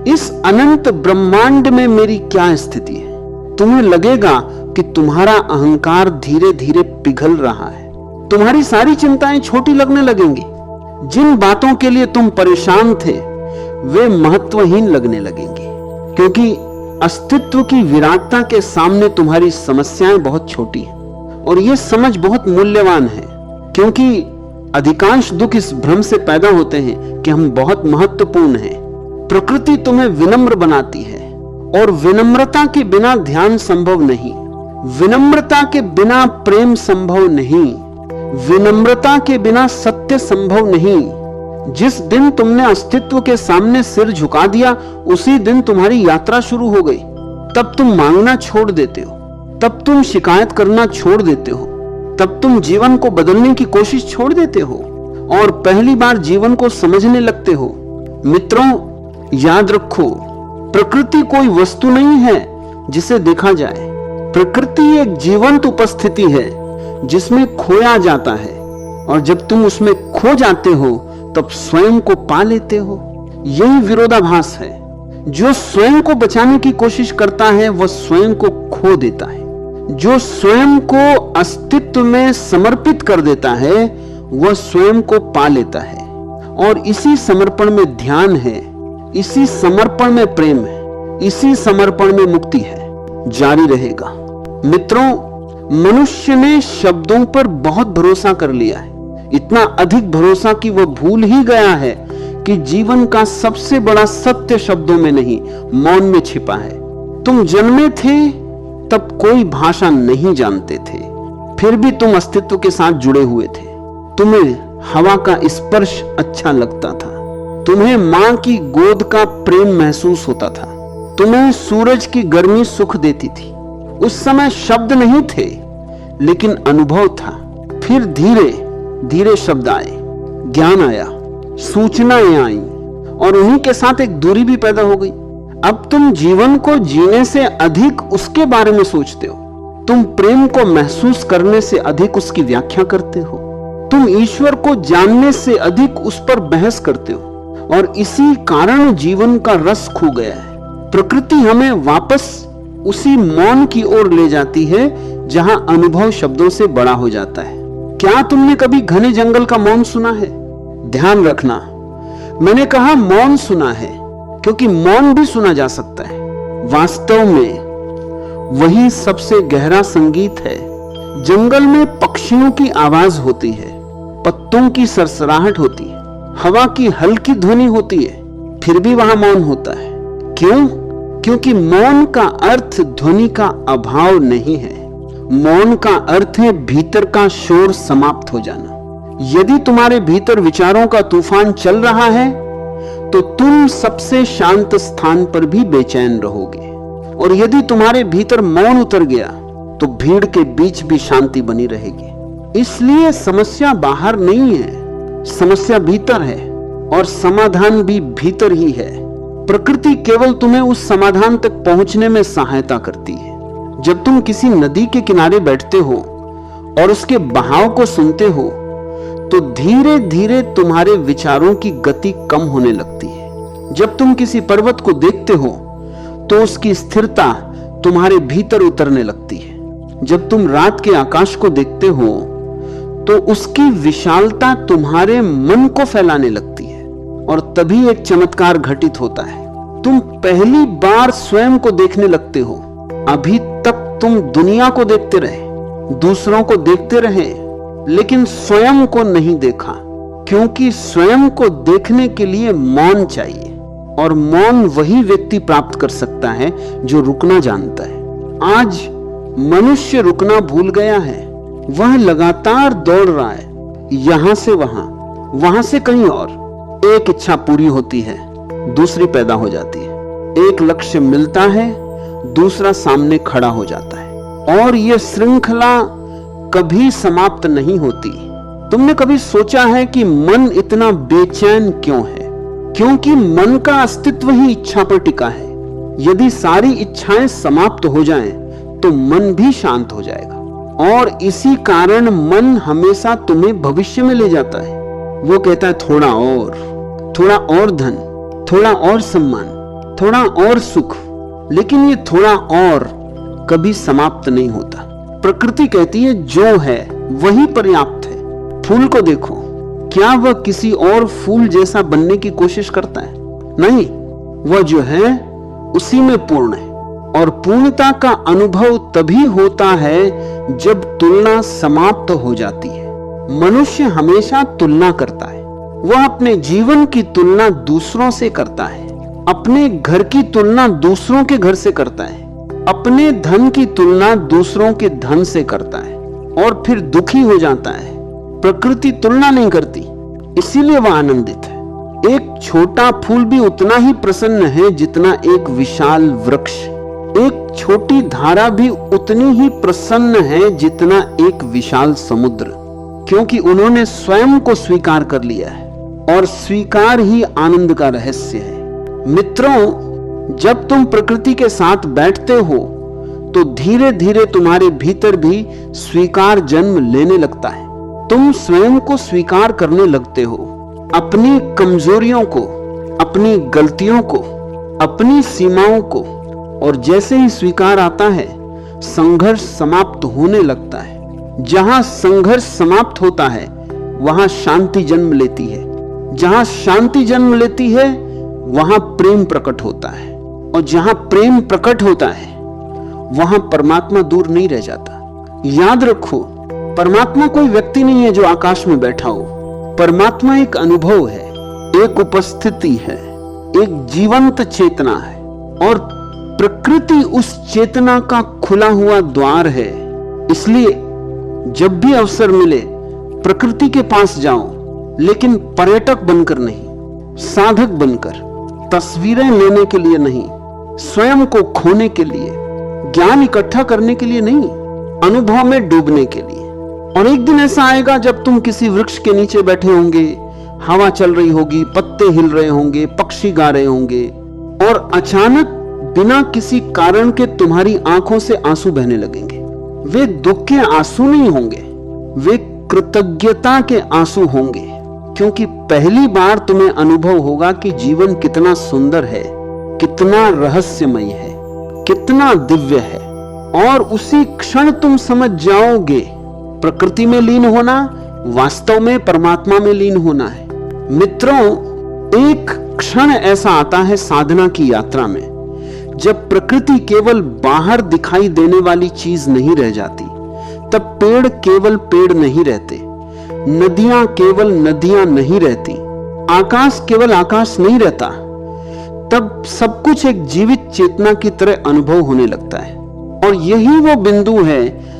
इस अनंत ब्रह्मांड में मेरी क्या स्थिति है? तुम्हें लगेगा कि तुम्हारा अहंकार धीरे धीरे पिघल रहा है। तुम्हारी सारी चिंताएं छोटी लगने लगेंगी। जिन बातों के लिए तुम परेशान थे वे महत्वहीन लगने लगेंगी, क्योंकि अस्तित्व की विराटता के सामने तुम्हारी समस्याएं बहुत छोटी हैं। और यह समझ बहुत मूल्यवान है, क्योंकि अधिकांश दुख इस भ्रम से पैदा होते हैं कि हम बहुत महत्वपूर्ण हैं। प्रकृति तुम्हें विनम्र बनाती है, और विनम्रता के बिना ध्यान संभव नहीं, विनम्रता के बिना प्रेम संभव नहीं, विनम्रता के बिना सत्य संभव नहीं। जिस दिन तुमने अस्तित्व के सामने सिर झुका दिया, उसी दिन तुम्हारी यात्रा शुरू हो गई। तब तुम मांगना छोड़ देते हो, तब तुम शिकायत करना छोड़ देते हो, तब तुम जीवन को बदलने की कोशिश छोड़ देते हो और पहली बार जीवन को समझने लगते हो। मित्रों, याद रखो, प्रकृति कोई वस्तु नहीं है जिसे देखा जाए। प्रकृति एक जीवंत उपस्थिति है जिसमें खोया जाता है, और जब तुम उसमें खो जाते हो तब स्वयं को पा लेते हो। यही विरोधाभास है। जो स्वयं को बचाने की कोशिश करता है वह स्वयं को खो देता है। जो स्वयं को अस्तित्व में समर्पित कर देता है वह स्वयं को पा लेता है। और इसी समर्पण में ध्यान है, इसी समर्पण में प्रेम है, इसी समर्पण में मुक्ति है। जारी रहेगा। मित्रों, मनुष्य ने शब्दों पर बहुत भरोसा कर लिया है, इतना अधिक भरोसा कि वह भूल ही गया है कि जीवन का सबसे बड़ा सत्य शब्दों में नहीं, मौन में छिपा है। तुम जन्मे थे तब कोई भाषा नहीं जानते थे, फिर भी तुम अस्तित्व के साथ जुड़े हुए थे। तुम्हें हवा का स्पर्श अच्छा लगता था, तुम्हें मां की गोद का प्रेम महसूस होता था, तुम्हें सूरज की गर्मी सुख देती थी। उस समय शब्द नहीं थे, लेकिन अनुभव था। फिर धीरे धीरे शब्द आए, ज्ञान आया, सूचनाएं आई, और उन्हीं के साथ एक दूरी भी पैदा हो गई। अब तुम जीवन को जीने से अधिक उसके बारे में सोचते हो, तुम प्रेम को महसूस करने से अधिक उसकी व्याख्या करते हो, तुम ईश्वर को जानने से अधिक उस पर बहस करते हो, और इसी कारण जीवन का रस खो गया है। प्रकृति हमें वापस उसी मौन की ओर ले जाती है जहां अनुभव शब्दों से बड़ा हो जाता है। क्या तुमने कभी घने जंगल का मौन सुना है? ध्यान रखना, मैंने कहा मौन सुना है, क्योंकि मौन भी सुना जा सकता है। वास्तव में वही सबसे गहरा संगीत है। जंगल में पक्षियों की आवाज होती है, पत्तों की सरसराहट होती है, हवा की हल्की ध्वनि होती है, फिर भी वहां मौन होता है। क्यों? क्योंकि मौन का अर्थ ध्वनि का अभाव नहीं है। मौन का अर्थ है भीतर का शोर समाप्त हो जाना। यदि तुम्हारे भीतर विचारों का तूफान चल रहा है तो तुम सबसे शांत स्थान पर भी बेचैन रहोगे, और यदि तुम्हारे भीतर मौन उतर गया तो भीड़ के बीच भी शांति बनी रहेगी। इसलिए समस्या बाहर नहीं है, समस्या भीतर है, और समाधान भी भीतर ही है। प्रकृति केवल तुम्हें उस समाधान तक पहुंचने में सहायता करती है। जब तुम किसी नदी के किनारे बैठते हो और उसके बहाव को सुनते हो तो धीरे धीरे तुम्हारे विचारों की गति कम होने लगती है। जब तुम किसी पर्वत को देखते हो तो उसकी स्थिरता तुम्हारे भीतर उतरने लगती है। जब तुम रात के आकाश को देखते हो तो उसकी विशालता तुम्हारे मन को फैलाने लगती है, और तभी एक चमत्कार घटित होता है। तुम पहली बार स्वयं को देखने लगते हो। अभी तक तुम दुनिया को देखते रहे, दूसरों को देखते रहे, लेकिन स्वयं को नहीं देखा, क्योंकि स्वयं को देखने के लिए मौन चाहिए, और मौन वही व्यक्ति प्राप्त कर सकता है जो रुकना जानता है। आज मनुष्य रुकना भूल गया है। वह लगातार दौड़ रहा है, यहां से वहां, वहां से कहीं और। एक इच्छा पूरी होती है, दूसरी पैदा हो जाती है। एक लक्ष्य मिलता है, दूसरा सामने खड़ा हो जाता है, और यह श्रृंखला कभी समाप्त नहीं होती। तुमने कभी सोचा है कि मन इतना बेचैन क्यों है? क्योंकि मन का अस्तित्व ही इच्छा पर टिका है। यदि सारी इच्छाएं समाप्त हो जाएं, तो मन भी शांत हो जाएगा, और इसी कारण मन हमेशा तुम्हें भविष्य में ले जाता है। वो कहता है थोड़ा और धन, थोड़ा और सम्मान, थोड़ा और सुख, लेकिन ये थोड़ा और कभी समाप्त नहीं होता। प्रकृति कहती है जो है वही पर्याप्त है। फूल को देखो, क्या वह किसी और फूल जैसा बनने की कोशिश करता है? नहीं, वह जो है उसी में पूर्ण है। और पूर्णता का अनुभव तभी होता है जब तुलना समाप्त हो जाती है। मनुष्य हमेशा तुलना करता है। वह अपने जीवन की तुलना दूसरों से करता है, अपने घर की तुलना दूसरों के घर से करता है, अपने धन की तुलना दूसरों के धन से करता है, और फिर दुखी हो जाता है। प्रकृति तुलना नहीं करती, इसीलिए वह आनंदित है। एक छोटा फूल भी उतना ही प्रसन्न है जितना एक विशाल वृक्ष। एक छोटी धारा भी उतनी ही प्रसन्न है जितना एक विशाल समुद्र, क्योंकि उन्होंने स्वयं को स्वीकार कर लिया है, और स्वीकार ही आनंद का रहस्य है। मित्रों, जब तुम प्रकृति के साथ बैठते हो तो धीरे धीरे तुम्हारे भीतर भी स्वीकार जन्म लेने लगता है। तुम स्वयं को स्वीकार करने लगते हो, अपनी कमजोरियों को, अपनी गलतियों को, अपनी सीमाओं को, और जैसे ही स्वीकार आता है, संघर्ष समाप्त होने लगता है। जहां संघर्ष समाप्त होता है वहां शांति जन्म लेती है। जहां शांति जन्म लेती है वहां प्रेम प्रकट होता है, और जहां प्रेम प्रकट होता है वहां परमात्मा दूर नहीं रह जाता। याद रखो, परमात्मा कोई व्यक्ति नहीं है जो आकाश में बैठा हो। परमात्मा एक अनुभव है, एक उपस्थिति है, एक जीवंत चेतना है, और प्रकृति उस चेतना का खुला हुआ द्वार है। इसलिए जब भी अवसर मिले प्रकृति के पास जाओ, लेकिन पर्यटक बनकर नहीं, साधक बनकर, तस्वीरें लेने के लिए नहीं, स्वयं को खोने के लिए, ज्ञान इकट्ठा करने के लिए नहीं, अनुभव में डूबने के लिए। और एक दिन ऐसा आएगा जब तुम किसी वृक्ष के नीचे बैठे होंगे, हवा चल रही होगी, पत्ते हिल रहे होंगे, पक्षी गा रहे होंगे, और अचानक बिना किसी कारण के तुम्हारी आंखों से आंसू बहने लगेंगे। वे दुख के आंसू नहीं होंगे, वे कृतज्ञता के आंसू होंगे, क्योंकि पहली बार तुम्हें अनुभव होगा कि जीवन कितना सुंदर है, कितना रहस्यमय है, कितना दिव्य है। और उसी क्षण तुम समझ जाओगे प्रकृति में लीन होना वास्तव में परमात्मा में लीन होना है। मित्रों, एक क्षण ऐसा आता है साधना की यात्रा में जब प्रकृति केवल बाहर दिखाई देने वाली चीज नहीं रह जाती। तब पेड़ केवल पेड़ नहीं रहते, नदियां केवल नदियां नहीं रहती, आकाश केवल आकाश नहीं रहता। तब सब कुछ एक जीवित चेतना की तरह अनुभव होने लगता है। और यही वो बिंदु है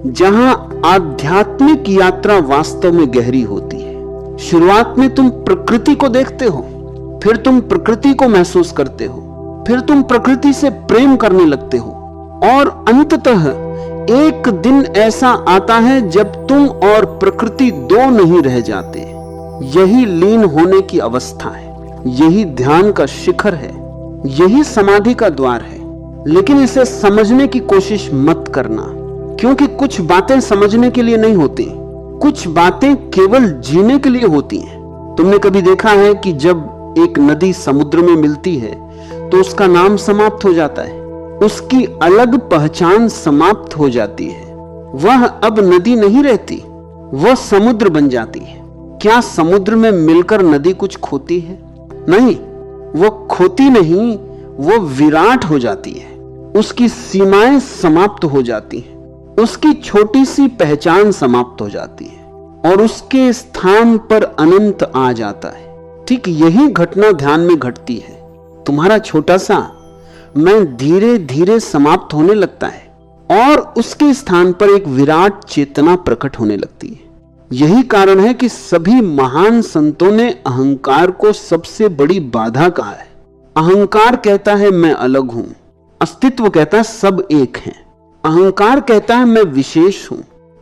जहां आध्यात्मिक यात्रा वास्तव में गहरी होती है। शुरुआत में तुम प्रकृति को देखते हो, फिर तुम प्रकृति को महसूस करते हो, फिर तुम प्रकृति से प्रेम करने लगते हो, और अंततः एक दिन ऐसा आता है जब तुम और प्रकृति दो नहीं रह जाते। यही लीन होने की अवस्था है, यही ध्यान का शिखर है, यही समाधि का द्वार है। लेकिन इसे समझने की कोशिश मत करना, क्योंकि कुछ बातें समझने के लिए नहीं होती, कुछ बातें केवल जीने के लिए होती हैं। तुमने कभी देखा है कि जब एक नदी समुद्र में मिलती है तो उसका नाम समाप्त हो जाता है, उसकी अलग पहचान समाप्त हो जाती है। वह अब नदी नहीं रहती, वह समुद्र बन जाती है। क्या समुद्र में मिलकर नदी कुछ खोती है? नहीं, वो खोती नहीं, वो विराट हो जाती है। उसकी सीमाएं समाप्त हो जाती हैं, उसकी छोटी सी पहचान समाप्त हो जाती है और उसके स्थान पर अनंत आ जाता है। ठीक यही घटना ध्यान में घटती है। तुम्हारा छोटा सा मैं धीरे धीरे समाप्त होने लगता है और उसके स्थान पर एक विराट चेतना प्रकट होने लगती है। यही कारण है कि सभी महान संतों ने अहंकार को सबसे बड़ी बाधा कहा है। अहंकार कहता है मैं अलग हूं, अस्तित्व कहता है सब एक हैं। अहंकार कहता है मैं विशेष हूं,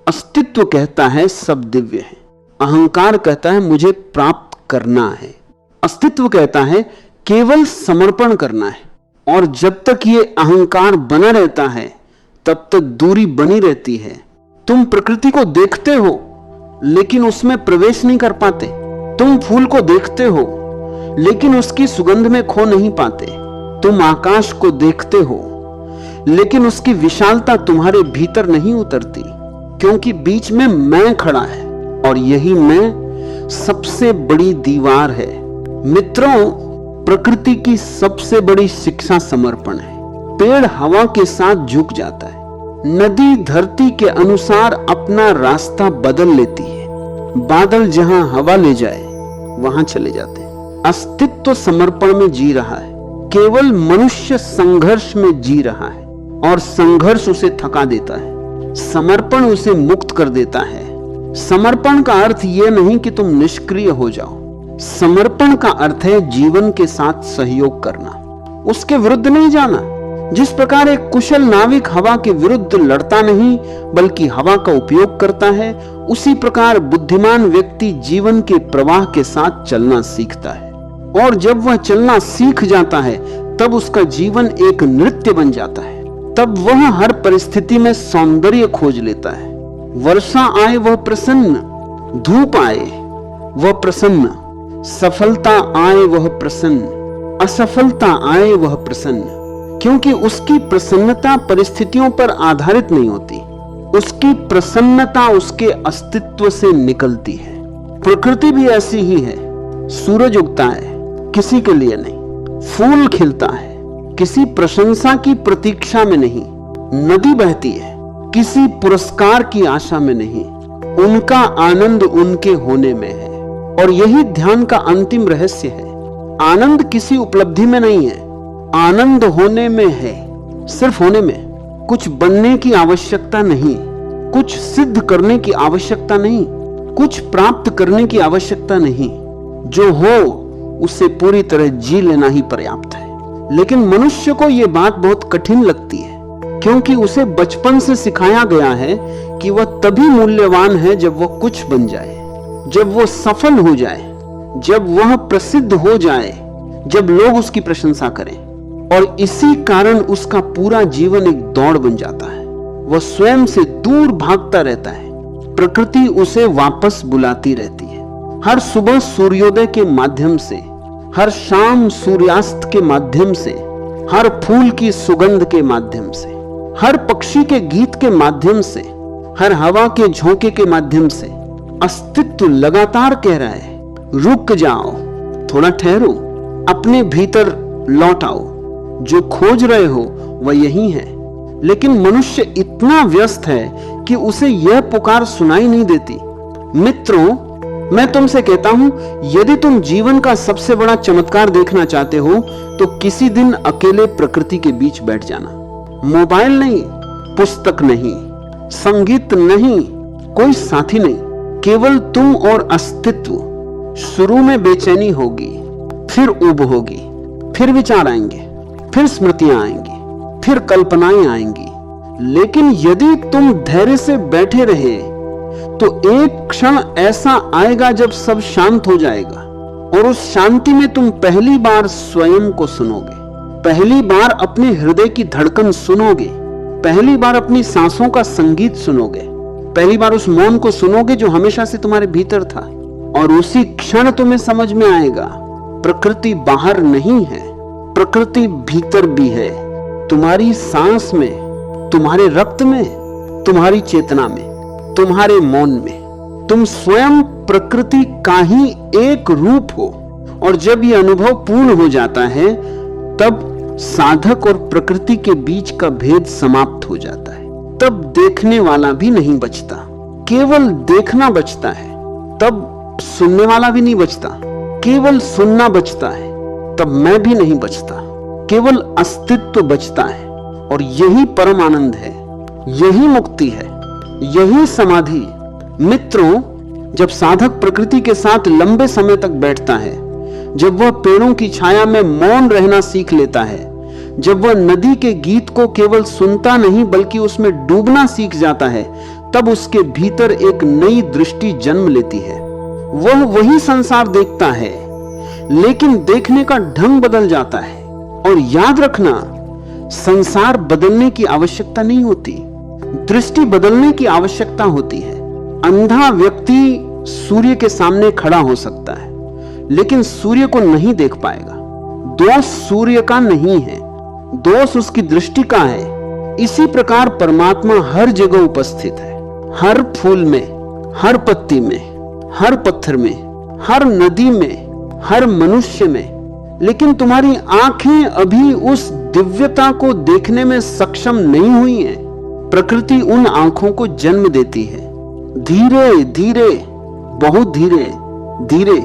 अस्तित्व कहता है सब दिव्य है। अहंकार कहता है मुझे प्राप्त करना है, अस्तित्व कहता है केवल समर्पण करना है। और जब तक ये अहंकार बना रहता है तब तक दूरी बनी रहती है। तुम प्रकृति को देखते हो लेकिन उसमें प्रवेश नहीं कर पाते। तुम फूल को देखते हो लेकिन उसकी सुगंध में खो नहीं पाते। तुम आकाश को देखते हो लेकिन उसकी विशालता तुम्हारे भीतर नहीं उतरती, क्योंकि बीच में मैं खड़ा है और यही मैं सबसे बड़ी दीवार है। मित्रों, प्रकृति की सबसे बड़ी शिक्षा समर्पण है। पेड़ हवा के साथ झुक जाता है, नदी धरती के अनुसार अपना रास्ता बदल लेती है, बादल जहां हवा ले जाए वहां चले जाते हैं। अस्तित्व समर्पण में जी रहा है, केवल मनुष्य संघर्ष में जी रहा है और संघर्ष उसे थका देता है, समर्पण उसे मुक्त कर देता है। समर्पण का अर्थ यह नहीं कि तुम निष्क्रिय हो जाओ, समर्पण का अर्थ है जीवन के साथ सहयोग करना, उसके विरुद्ध नहीं जाना। जिस प्रकार एक कुशल नाविक हवा के विरुद्ध लड़ता नहीं बल्कि हवा का उपयोग करता है, उसी प्रकार बुद्धिमान व्यक्ति जीवन के प्रवाह के साथ चलना सीखता है। और जब वह चलना सीख जाता है तब उसका जीवन एक नृत्य बन जाता है। तब वह हर परिस्थिति में सौंदर्य खोज लेता है। वर्षा आए वह प्रसन्न, धूप आए वह प्रसन्न, सफलता आए वह प्रसन्न, असफलता आए वह प्रसन्न। क्योंकि उसकी प्रसन्नता परिस्थितियों पर आधारित नहीं होती, उसकी प्रसन्नता उसके अस्तित्व से निकलती है। प्रकृति भी ऐसी ही है। सूरज उगता है किसी के लिए नहीं, फूल खिलता है किसी प्रशंसा की प्रतीक्षा में नहीं, नदी बहती है किसी पुरस्कार की आशा में नहीं, उनका आनंद उनके होने में है। और यही ध्यान का अंतिम रहस्य है। आनंद किसी उपलब्धि में नहीं है, आनंद होने में है, सिर्फ होने में। कुछ बनने की आवश्यकता नहीं, कुछ सिद्ध करने की आवश्यकता नहीं, कुछ प्राप्त करने की आवश्यकता नहीं। जो हो उसे पूरी तरह जी लेना ही पर्याप्त है। लेकिन मनुष्य को यह बात बहुत कठिन लगती है, क्योंकि उसे बचपन से सिखाया गया है कि वह तभी मूल्यवान है जब वह कुछ बन जाए, जब वह सफल हो जाए, जब वह प्रसिद्ध हो जाए, जब लोग उसकी प्रशंसा करें। और इसी कारण उसका पूरा जीवन एक दौड़ बन जाता है। वह स्वयं से दूर भागता रहता है, प्रकृति उसे वापस बुलाती रहती है। हर सुबह सूर्योदय के माध्यम से, हर शाम सूर्यास्त के माध्यम से, हर फूल की सुगंध के माध्यम से, हर पक्षी के गीत के माध्यम से, हर हवा के झोंके के माध्यम से अस्तित्व लगातार कह रहा है, रुक जाओ, थोड़ा ठहरो, अपने भीतर लौट आओ, जो खोज रहे हो वह यही है। लेकिन मनुष्य इतना व्यस्त है कि उसे यह पुकार सुनाई नहीं देती। मित्रों, मैं तुमसे कहता हूं, यदि तुम जीवन का सबसे बड़ा चमत्कार देखना चाहते हो तो किसी दिन अकेले प्रकृति के बीच बैठ जाना। मोबाइल नहीं, पुस्तक नहीं, संगीत नहीं, कोई साथी नहीं, केवल तुम और अस्तित्व। शुरू में बेचैनी होगी, फिर ऊब होगी, फिर विचार आएंगे, फिर स्मृतियां आएंगी, फिर कल्पनाएं आएंगी। लेकिन यदि तुम धैर्य से बैठे रहे तो एक क्षण ऐसा आएगा जब सब शांत हो जाएगा और उस शांति में तुम पहली बार स्वयं को सुनोगे, पहली बार अपने हृदय की धड़कन सुनोगे, पहली बार अपनी सांसों का संगीत सुनोगे, पहली बार उस मौन को सुनोगे जो हमेशा से तुम्हारे भीतर था, और उसी क्षण तुम्हें समझ में आएगा प्रकृति बाहर नहीं है, प्रकृति भीतर भी है, तुम्हारी सांस में, तुम्हारे रक्त में, तुम्हारी चेतना में, तुम्हारे मौन में। तुम स्वयं प्रकृति का ही एक रूप हो। और जब यह अनुभव पूर्ण हो जाता है तब साधक और प्रकृति के बीच का भेद समाप्त हो जाता है। तब देखने वाला भी नहीं बचता, केवल देखना बचता है। तब सुनने वाला भी नहीं बचता, केवल सुनना बचता है। तब मैं भी नहीं बचता, केवल अस्तित्व बचता है। और यही परम आनंद है, यही मुक्ति है, यही समाधि। मित्रों, जब साधक प्रकृति के साथ लंबे समय तक बैठता है, जब वह पेड़ों की छाया में मौन रहना सीख लेता है, जब वह नदी के गीत को केवल सुनता नहीं बल्कि उसमें डूबना सीख जाता है, तब उसके भीतर एक नई दृष्टि जन्म लेती है। वह वही संसार देखता है, लेकिन देखने का ढंग बदल जाता है। और याद रखना, संसार बदलने की आवश्यकता नहीं होती, दृष्टि बदलने की आवश्यकता होती है। अंधा व्यक्ति सूर्य के सामने खड़ा हो सकता है, लेकिन सूर्य को नहीं देख पाएगा। दोष सूर्य का नहीं है, दोष उसकी दृष्टि का है। इसी प्रकार परमात्मा हर जगह उपस्थित है, हर फूल में, हर पत्ती में, हर पत्थर में, हर नदी में, हर मनुष्य में। लेकिन तुम्हारी आंखें अभी उस दिव्यता को देखने में सक्षम नहीं हुई हैं। प्रकृति उन आंखों को जन्म देती है, धीरे धीरे, बहुत धीरे धीरे,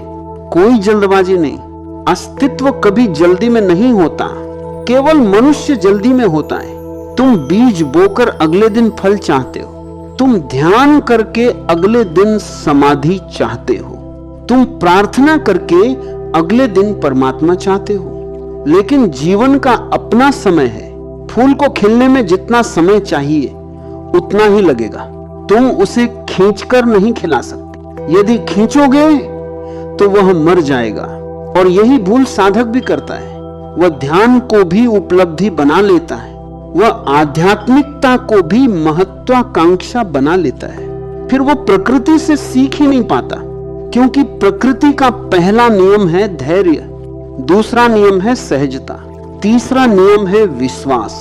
कोई जल्दबाजी नहीं। अस्तित्व कभी जल्दी में नहीं होता, केवल मनुष्य जल्दी में होता है। तुम बीज बोकर अगले दिन फल चाहते हो, तुम ध्यान करके अगले दिन समाधि चाहते हो, तुम प्रार्थना करके अगले दिन परमात्मा चाहते हो। लेकिन जीवन का अपना समय है। फूल को खिलने में जितना समय चाहिए उतना ही लगेगा। तुम उसे खींचकर नहीं खिला सकते। यदि खींचोगे तो वह मर जाएगा। और यही भूल साधक भी करता है। वह ध्यान को भी उपलब्धि बना लेता है, वह आध्यात्मिकता को भी महत्वाकांक्षा बना लेता है। फिर वह प्रकृति से सीख ही नहीं पाता, क्योंकि प्रकृति का पहला नियम है धैर्य, दूसरा नियम है सहजता, तीसरा नियम है विश्वास।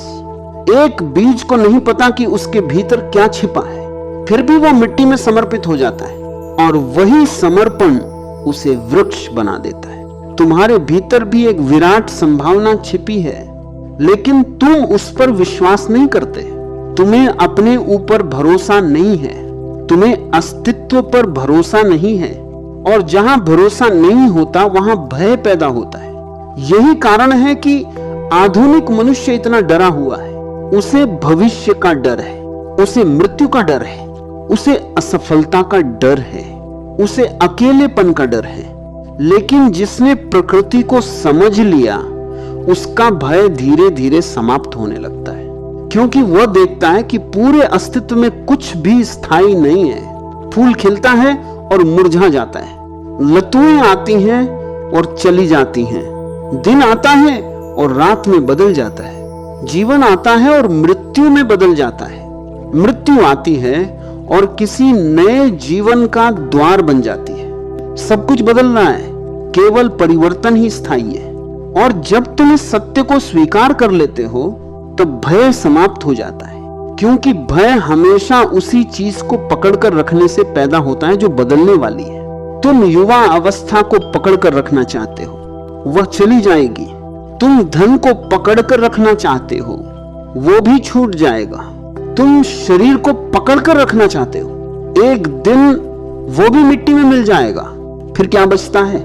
एक बीज को नहीं पता कि उसके भीतर क्या छिपा है, फिर भी वह मिट्टी में समर्पित हो जाता है, और वही समर्पण उसे वृक्ष बना देता है। तुम्हारे भीतर भी एक विराट संभावना छिपी है, लेकिन तुम उस पर विश्वास नहीं करते। तुम्हें अपने ऊपर भरोसा नहीं है, तुम्हें अस्तित्व पर भरोसा नहीं है। और जहां भरोसा नहीं होता वहां भय पैदा होता है। यही कारण है कि आधुनिक मनुष्य इतना डरा हुआ है। उसे भविष्य का डर है, उसे मृत्यु का डर है, उसे असफलता का डर है, उसे अकेलेपन का डर है। लेकिन जिसने प्रकृति को समझ लिया, उसका भय धीरे धीरे समाप्त होने लगता है, क्योंकि वह देखता है कि पूरे अस्तित्व में कुछ भी स्थायी नहीं है। फूल खिलता है और मुरझा जाता है, लतुएं आती हैं और चली जाती हैं, दिन आता है और रात में बदल जाता है, जीवन आता है और मृत्यु में बदल जाता है, मृत्यु आती है और किसी नए जीवन का द्वार बन जाती है। सब कुछ बदल रहा है, केवल परिवर्तन ही स्थायी है। और जब तुम इस सत्य को स्वीकार कर लेते हो तब भय समाप्त हो जाता है, क्योंकि भय हमेशा उसी चीज को पकड़कर रखने से पैदा होता है जो बदलने वाली है। तुम युवा अवस्था को पकड़कर रखना चाहते हो, वह चली जाएगी। तुम धन को पकड़कर रखना चाहते हो, वो भी छूट जाएगा। तुम शरीर को पकड़कर रखना चाहते हो, एक दिन वो भी मिट्टी में मिल जाएगा। फिर क्या बचता है?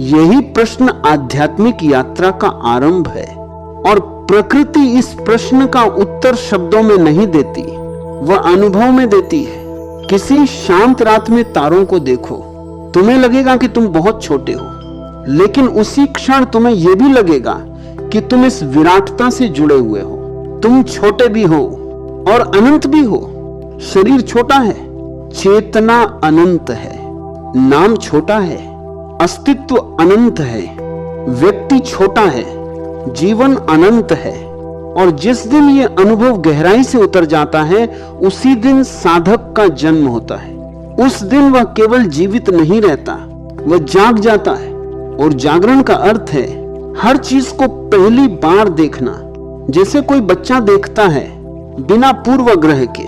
यही प्रश्न आध्यात्मिक यात्रा का आरंभ है। और प्रकृति इस प्रश्न का उत्तर शब्दों में नहीं देती, वह अनुभव में देती है। किसी शांत रात में तारों को देखो, तुम्हें लगेगा कि तुम बहुत छोटे हो, लेकिन उसी क्षण तुम्हें यह भी लगेगा कि तुम इस विराटता से जुड़े हुए हो। तुम छोटे भी हो और अनंत भी हो। शरीर छोटा है, चेतना अनंत है, नाम छोटा है, अस्तित्व अनंत है, व्यक्ति छोटा है, जीवन अनंत है। और जिस दिन ये अनुभव गहराई से उतर जाता है, उसी दिन साधक का जन्म होता है। उस दिन वह केवल जीवित नहीं रहता, वह जाग जाता है। और जागरण का अर्थ है हर चीज को पहली बार देखना, जैसे कोई बच्चा देखता है, बिना पूर्वाग्रह के,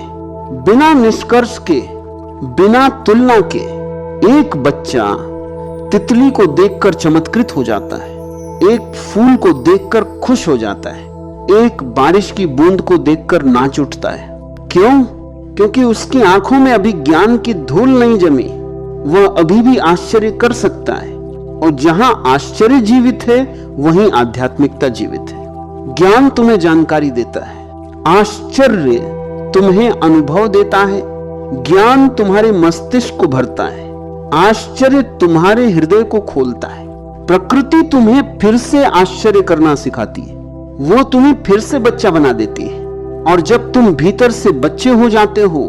बिना निष्कर्ष के, बिना तुलना के। एक बच्चा तितली को देखकर चमत्कृत हो जाता है, एक फूल को देखकर खुश हो जाता है, एक बारिश की बूंद को देखकर नाच उठता है। क्यों? क्योंकि उसकी आंखों में अभी ज्ञान की धूल नहीं जमी, वह अभी भी आश्चर्य कर सकता है। और जहां आश्चर्य जीवित है, वहीं आध्यात्मिकता जीवित है। ज्ञान तुम्हें जानकारी देता है, आश्चर्य तुम्हें अनुभव देता है, ज्ञान तुम्हारे मस्तिष्क को भरता है, आश्चर्य तुम्हारे हृदय को खोलता है। प्रकृति तुम्हें फिर से आश्चर्य करना सिखाती है, वो तुम्हें फिर से बच्चा बना देती है। और जब तुम भीतर से बच्चे हो जाते हो,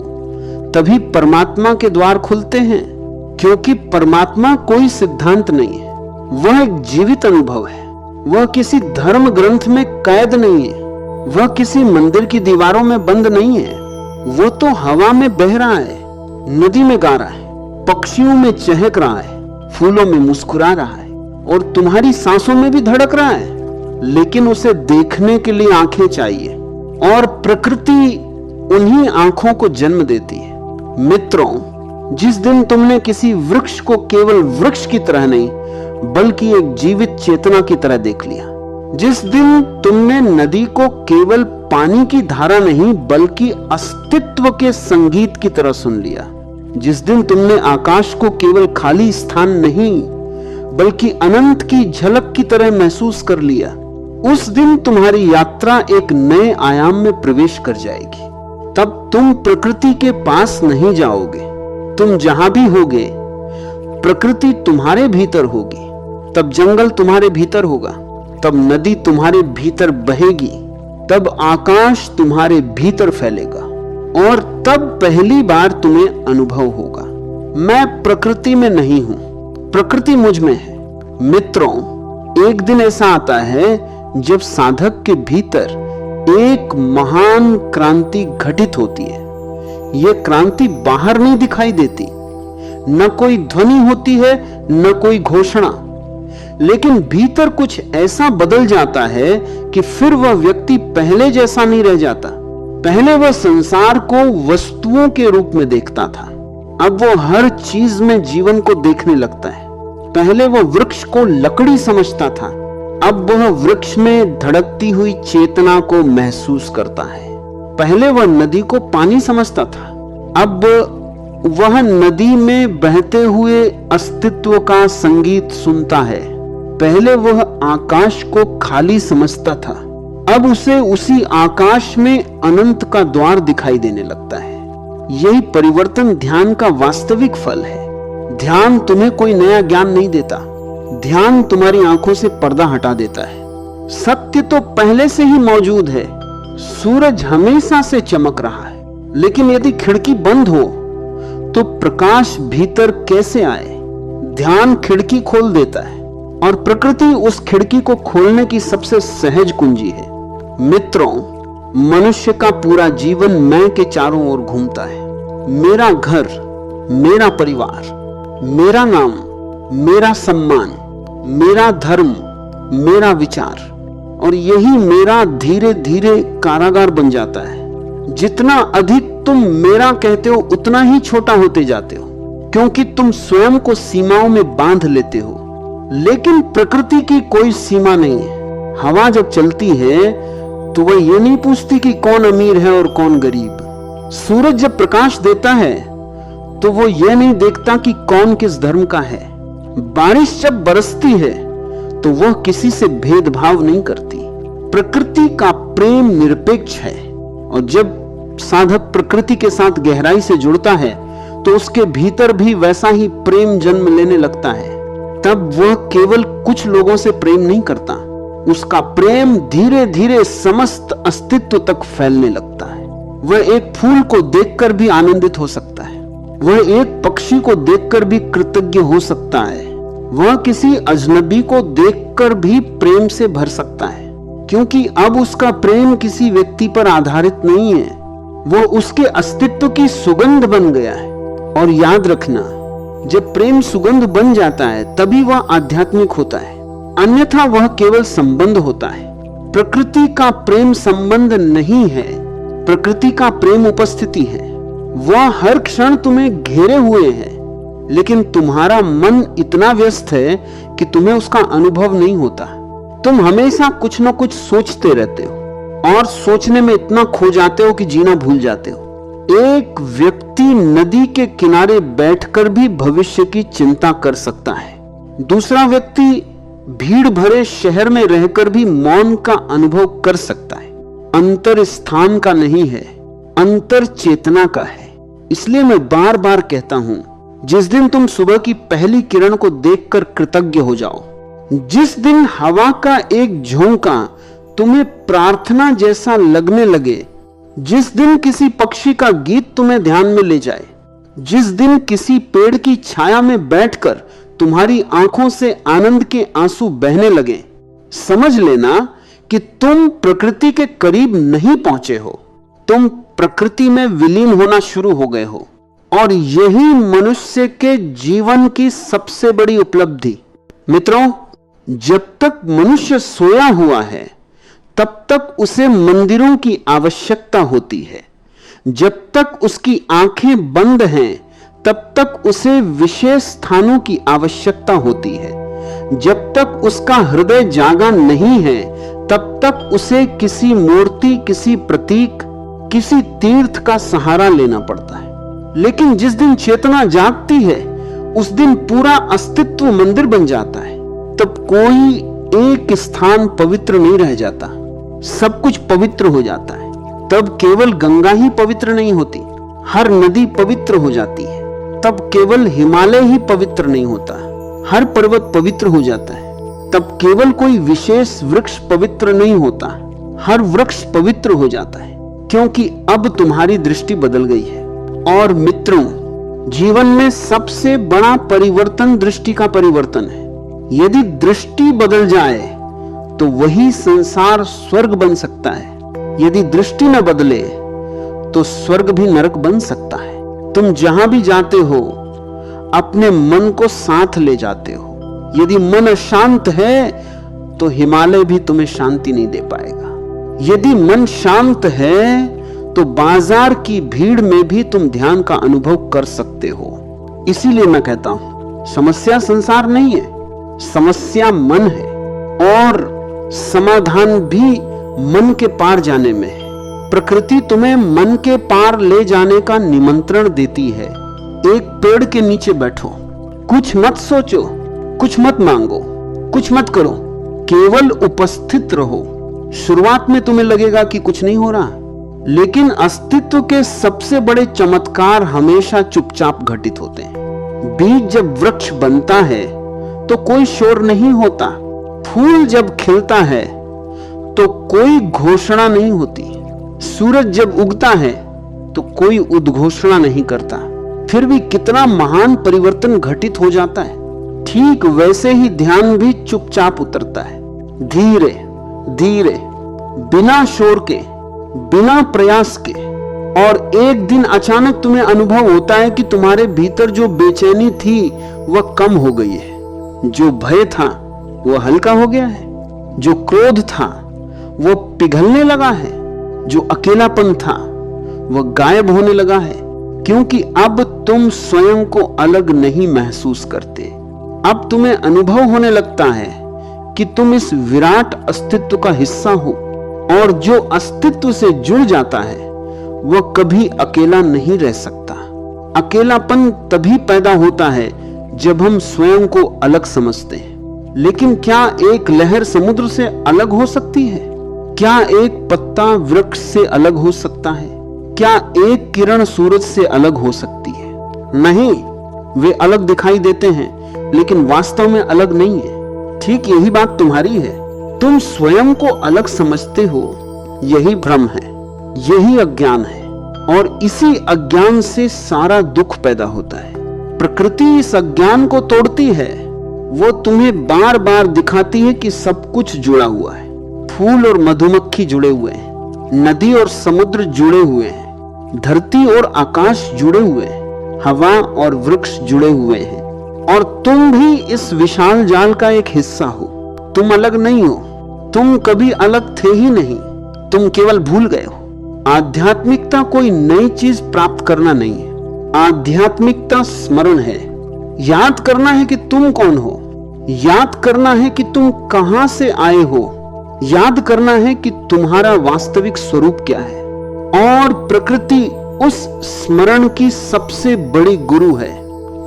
तभी परमात्मा के द्वार खुलते हैं। क्योंकि परमात्मा कोई सिद्धांत नहीं है, वह एक जीवित अनुभव है। वह किसी धर्म ग्रंथ में कैद नहीं है, वह किसी मंदिर की दीवारों में बंद नहीं है। वो तो हवा में बह रहा है, नदी में गा रहा है, पक्षियों में चहक रहा है, फूलों में मुस्कुरा रहा है, और तुम्हारी सांसों में भी धड़क रहा है। लेकिन उसे देखने के लिए आंखें चाहिए, और प्रकृति उन्हीं आंखों को जन्म देती है। मित्रों, जिस दिन तुमने किसी वृक्ष को केवल वृक्ष की तरह नहीं, बल्कि एक जीवित चेतना की तरह देख लिया, जिस दिन तुमने नदी को केवल पानी की धारा नहीं, बल्कि अस्तित्व के संगीत की तरह सुन लिया, जिस दिन तुमने आकाश को केवल खाली स्थान नहीं, बल्कि अनंत की झलक की तरह महसूस कर लिया, उस दिन तुम्हारी यात्रा एक नए आयाम में प्रवेश कर जाएगी। तब तुम प्रकृति के पास नहीं जाओगे, तुम जहां भी होगे प्रकृति तुम्हारे भीतर होगी। तब जंगल तुम्हारे भीतर होगा, तब नदी तुम्हारे भीतर बहेगी, तब आकाश तुम्हारे भीतर फैलेगा, और तब पहली बार तुम्हें अनुभव होगा, मैं प्रकृति में नहीं हूं, प्रकृति मुझ में है। मित्रों, एक दिन ऐसा आता है जब साधक के भीतर एक महान क्रांति घटित होती है। यह क्रांति बाहर नहीं दिखाई देती, न कोई ध्वनि होती है, न कोई घोषणा, लेकिन भीतर कुछ ऐसा बदल जाता है कि फिर वह व्यक्ति पहले जैसा नहीं रह जाता। पहले वह संसार को वस्तुओं के रूप में देखता था, अब वो हर चीज में जीवन को देखने लगता है। पहले वह वृक्ष को लकड़ी समझता था, अब वह वृक्ष में धड़कती हुई चेतना को महसूस करता है। पहले वह नदी को पानी समझता था, अब वह नदी में बहते हुए अस्तित्व का संगीत सुनता है। पहले वह आकाश को खाली समझता था, अब उसे उसी आकाश में अनंत का द्वार दिखाई देने लगता है। यही परिवर्तन ध्यान का वास्तविक फल है। ध्यान तुम्हें कोई नया ज्ञान नहीं देता, ध्यान तुम्हारी आंखों से पर्दा हटा देता है। सत्य तो पहले से ही मौजूद है, सूरज हमेशा से चमक रहा है, लेकिन यदि खिड़की बंद हो तो प्रकाश भीतर कैसे आए? ध्यान खिड़की खोल देता है, और प्रकृति उस खिड़की को खोलने की सबसे सहज कुंजी है। मित्रों, मनुष्य का पूरा जीवन मैं के चारों ओर घूमता है। मेरा घर, मेरा परिवार, मेरा नाम, मेरा सम्मान, मेरा धर्म, मेरा विचार, और यही मेरा धीरे धीरे कारागार बन जाता है। जितना अधिक तुम मेरा कहते हो, उतना ही छोटा होते जाते हो, क्योंकि तुम स्वयं को सीमाओं में बांध लेते हो। लेकिन प्रकृति की कोई सीमा नहीं है। हवा जब चलती है तो वह ये नहीं पूछती कि कौन अमीर है और कौन गरीब। सूरज जब प्रकाश देता है तो वो ये नहीं देखता कि कौन किस धर्म का है। बारिश जब बरसती है तो वह किसी से भेदभाव नहीं करती। प्रकृति का प्रेम निरपेक्ष है, और जब साधक प्रकृति के साथ गहराई से जुड़ता है तो उसके भीतर भी वैसा ही प्रेम जन्म लेने लगता है। तब वह केवल कुछ लोगों से प्रेम नहीं करता, उसका प्रेम धीरे धीरे समस्त अस्तित्व तक फैलने लगता है। वह एक फूल को देखकर भी आनंदित हो सकता है, वह एक पक्षी को देखकर भी कृतज्ञ हो सकता है, वह किसी अजनबी को देखकर भी प्रेम से भर सकता है, क्योंकि अब उसका प्रेम किसी व्यक्ति पर आधारित नहीं है, वो उसके अस्तित्व की सुगंध बन गया है। और याद रखना, जब प्रेम सुगंध बन जाता है तभी वह आध्यात्मिक होता है, अन्यथा वह केवल संबंध होता है। प्रकृति का प्रेम संबंध नहीं है, प्रकृति का प्रेम उपस्थिति है। वह हर क्षण तुम्हें घेरे हुए है, लेकिन तुम्हारा मन इतना व्यस्त है कि तुम्हें उसका अनुभव नहीं होता। तुम हमेशा कुछ न कुछ सोचते रहते हो और सोचने में इतना खो जाते हो कि जीना भूल जाते हो। एक व्यक्ति नदी के किनारे बैठकर भी भविष्य की चिंता कर सकता है, दूसरा व्यक्ति भीड़ भरे शहर में रहकर भी मौन का अनुभव कर सकता है। अंतर स्थान का नहीं है, अंतर चेतना का है। इसलिए मैं बार बार कहता हूं, जिस दिन तुम सुबह की पहली किरण को देखकर कृतज्ञ हो जाओ, जिस दिन हवा का एक झोंका तुम्हें प्रार्थना जैसा लगने लगे, जिस दिन किसी पक्षी का गीत तुम्हें ध्यान में ले जाए, जिस दिन किसी पेड़ की छाया में बैठकर तुम्हारी आंखों से आनंद के आंसू बहने लगे, समझ लेना कि तुम प्रकृति के करीब नहीं पहुंचे हो, तुम प्रकृति में विलीन होना शुरू हो गए हो। और यही मनुष्य के जीवन की सबसे बड़ी उपलब्धि। मित्रों, जब तक मनुष्य सोया हुआ है तब तक उसे मंदिरों की आवश्यकता होती है, जब तक उसकी आंखें बंद हैं तब तक उसे विशेष स्थानों की आवश्यकता होती है, जब तक उसका हृदय जागा नहीं है तब तक उसे किसी मूर्ति, किसी प्रतीक, किसी तीर्थ का सहारा लेना पड़ता है। लेकिन जिस दिन चेतना जागती है उस दिन पूरा अस्तित्व मंदिर बन जाता है। तब कोई एक स्थान पवित्र नहीं रह जाता, सब कुछ पवित्र हो जाता है। तब केवल गंगा ही पवित्र नहीं होती, हर नदी पवित्र हो जाती है। तब केवल हिमालय ही पवित्र नहीं होता, हर पर्वत पवित्र हो जाता है। तब केवल कोई विशेष वृक्ष पवित्र नहीं होता, हर वृक्ष पवित्र हो जाता है, क्योंकि अब तुम्हारी दृष्टि बदल गई है। और मित्रों, जीवन में सबसे बड़ा परिवर्तन दृष्टि का परिवर्तन है। यदि दृष्टि बदल जाए तो वही संसार स्वर्ग बन सकता है। यदि दृष्टि न बदले तो स्वर्ग भी नरक बन सकता है। तुम जहां भी जाते हो अपने मन को साथ ले जाते हो। यदि मन अशांत है तो हिमालय भी तुम्हें शांति नहीं दे पाएगा। यदि मन शांत है तो बाजार की भीड़ में भी तुम ध्यान का अनुभव कर सकते हो। इसीलिए मैं कहता हूं, समस्या संसार नहीं है, समस्या मन है, और समाधान भी मन के पार जाने में है। प्रकृति तुम्हें मन के पार ले जाने का निमंत्रण देती है। एक पेड़ के नीचे बैठो, कुछ मत सोचो, कुछ मत मांगो, कुछ मत करो, केवल उपस्थित रहो। शुरुआत में तुम्हें लगेगा कि कुछ नहीं हो रहा, लेकिन अस्तित्व के सबसे बड़े चमत्कार हमेशा चुपचाप घटित होते हैं। बीज जब वृक्ष बनता है तो कोई शोर नहीं होता, फूल जब खिलता है तो कोई घोषणा नहीं होती, सूरज जब उगता है तो कोई उद्घोषणा नहीं करता, फिर भी कितना महान परिवर्तन घटित हो जाता है। ठीक वैसे ही ध्यान भी चुपचाप उतरता है, धीरे धीरे, बिना शोर के, बिना प्रयास के। और एक दिन अचानक तुम्हें अनुभव होता है कि तुम्हारे भीतर जो बेचैनी थी वह कम हो गई है, जो भय था वह हल्का हो गया है, जो क्रोध था वह पिघलने लगा है, जो अकेलापन था वह गायब होने लगा है। क्योंकि अब तुम स्वयं को अलग नहीं महसूस करते। अब तुम्हें अनुभव होने लगता है कि तुम इस विराट अस्तित्व का हिस्सा हो, और जो अस्तित्व से जुड़ जाता है वह कभी अकेला नहीं रह सकता। अकेलापन तभी पैदा होता है जब हम स्वयं को अलग समझते हैं। लेकिन क्या एक लहर समुद्र से अलग हो सकती है? क्या एक पत्ता वृक्ष से अलग हो सकता है? क्या एक किरण सूरज से अलग हो सकती है? नहीं, वे अलग दिखाई देते हैं लेकिन वास्तव में अलग नहीं है। ठीक यही बात तुम्हारी है। तुम स्वयं को अलग समझते हो, यही भ्रम है, यही अज्ञान है, और इसी अज्ञान से सारा दुख पैदा होता है। प्रकृति इस अज्ञान को तोड़ती है। वो तुम्हें बार बार दिखाती है कि सब कुछ जुड़ा हुआ है। फूल और मधुमक्खी जुड़े हुए हैं, नदी और समुद्र जुड़े हुए हैं, धरती और आकाश जुड़े हुए हैं, हवा और वृक्ष जुड़े हुए हैं, और तुम भी इस विशाल जाल का एक हिस्सा हो। तुम अलग नहीं हो, तुम कभी अलग थे ही नहीं, तुम केवल भूल गए हो। आध्यात्मिकता कोई नई चीज प्राप्त करना नहीं है, आध्यात्मिकता स्मरण है। याद करना है कि तुम कौन हो, याद करना है कि तुम कहां से आए हो, याद करना है कि तुम्हारा वास्तविक स्वरूप क्या है। और प्रकृति उस स्मरण की सबसे बड़ी गुरु है।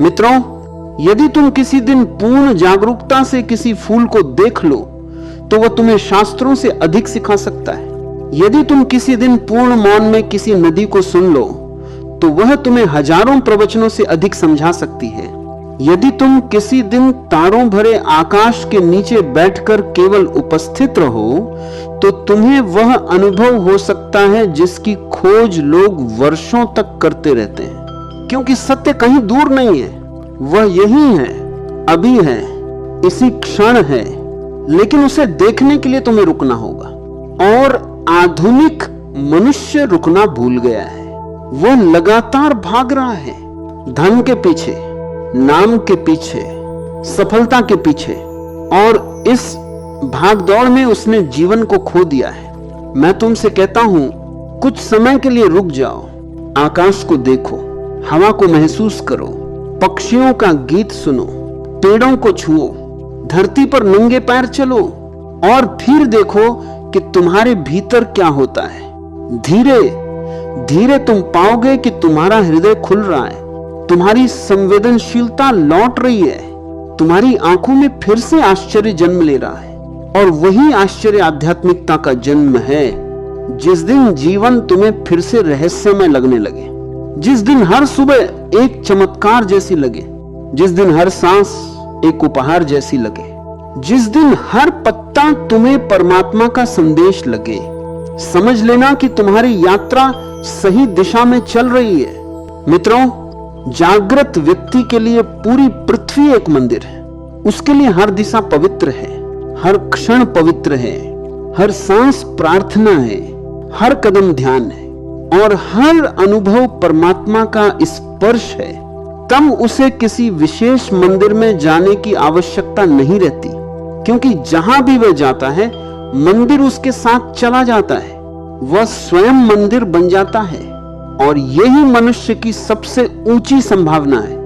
मित्रों, यदि तुम किसी दिन पूर्ण जागरूकता से किसी फूल को देख लो तो वह तुम्हें शास्त्रों से अधिक सिखा सकता है। यदि तुम किसी दिन पूर्ण मौन में किसी नदी को सुन लो तो वह तुम्हें हजारों प्रवचनों से अधिक समझा सकती है। यदि तुम किसी दिन तारों भरे आकाश के नीचे बैठकर केवल उपस्थित रहो तो तुम्हें वह अनुभव हो सकता है जिसकी खोज लोग वर्षों तक करते रहते हैं, क्योंकि सत्य कहीं दूर नहीं है, वह यही है, अभी है, इसी क्षण है। लेकिन उसे देखने के लिए तुम्हें रुकना होगा, और आधुनिक मनुष्य रुकना भूल गया है। वह लगातार भाग रहा है, धन के पीछे, नाम के पीछे, सफलता के पीछे, और इस भागदौड़ में उसने जीवन को खो दिया है। मैं तुमसे कहता हूं, कुछ समय के लिए रुक जाओ, आकाश को देखो, हवा को महसूस करो, पक्षियों का गीत सुनो, पेड़ों को छुओ, धरती पर नंगे पैर चलो, और फिर देखो कि तुम्हारे भीतर क्या होता है। धीरे धीरे तुम पाओगे कि तुम्हारा हृदय खुल रहा है, तुम्हारी संवेदनशीलता लौट रही है, तुम्हारी आंखों में फिर से आश्चर्य जन्म ले रहा है। और वही आश्चर्य आध्यात्मिकता का जन्म है। जिस दिन जीवन तुम्हें फिर से रहस्यमय लगने लगे, जिस दिन हर सुबह एक चमत्कार जैसी लगे, जिस दिन हर सांस एक उपहार जैसी लगे, जिस दिन हर पत्ता तुम्हें परमात्मा का संदेश लगे, समझ लेना कि तुम्हारी यात्रा सही दिशा में चल रही है। मित्रों, जागृत व्यक्ति के लिए पूरी पृथ्वी एक मंदिर है। उसके लिए हर दिशा पवित्र है, हर क्षण पवित्र है, हर सांस प्रार्थना है, हर कदम ध्यान है, और हर अनुभव परमात्मा का स्पर्श है। तब उसे किसी विशेष मंदिर में जाने की आवश्यकता नहीं रहती, क्योंकि जहां भी वह जाता है मंदिर उसके साथ चला जाता है, वह स्वयं मंदिर बन जाता है। और यही मनुष्य की सबसे ऊंची संभावना है।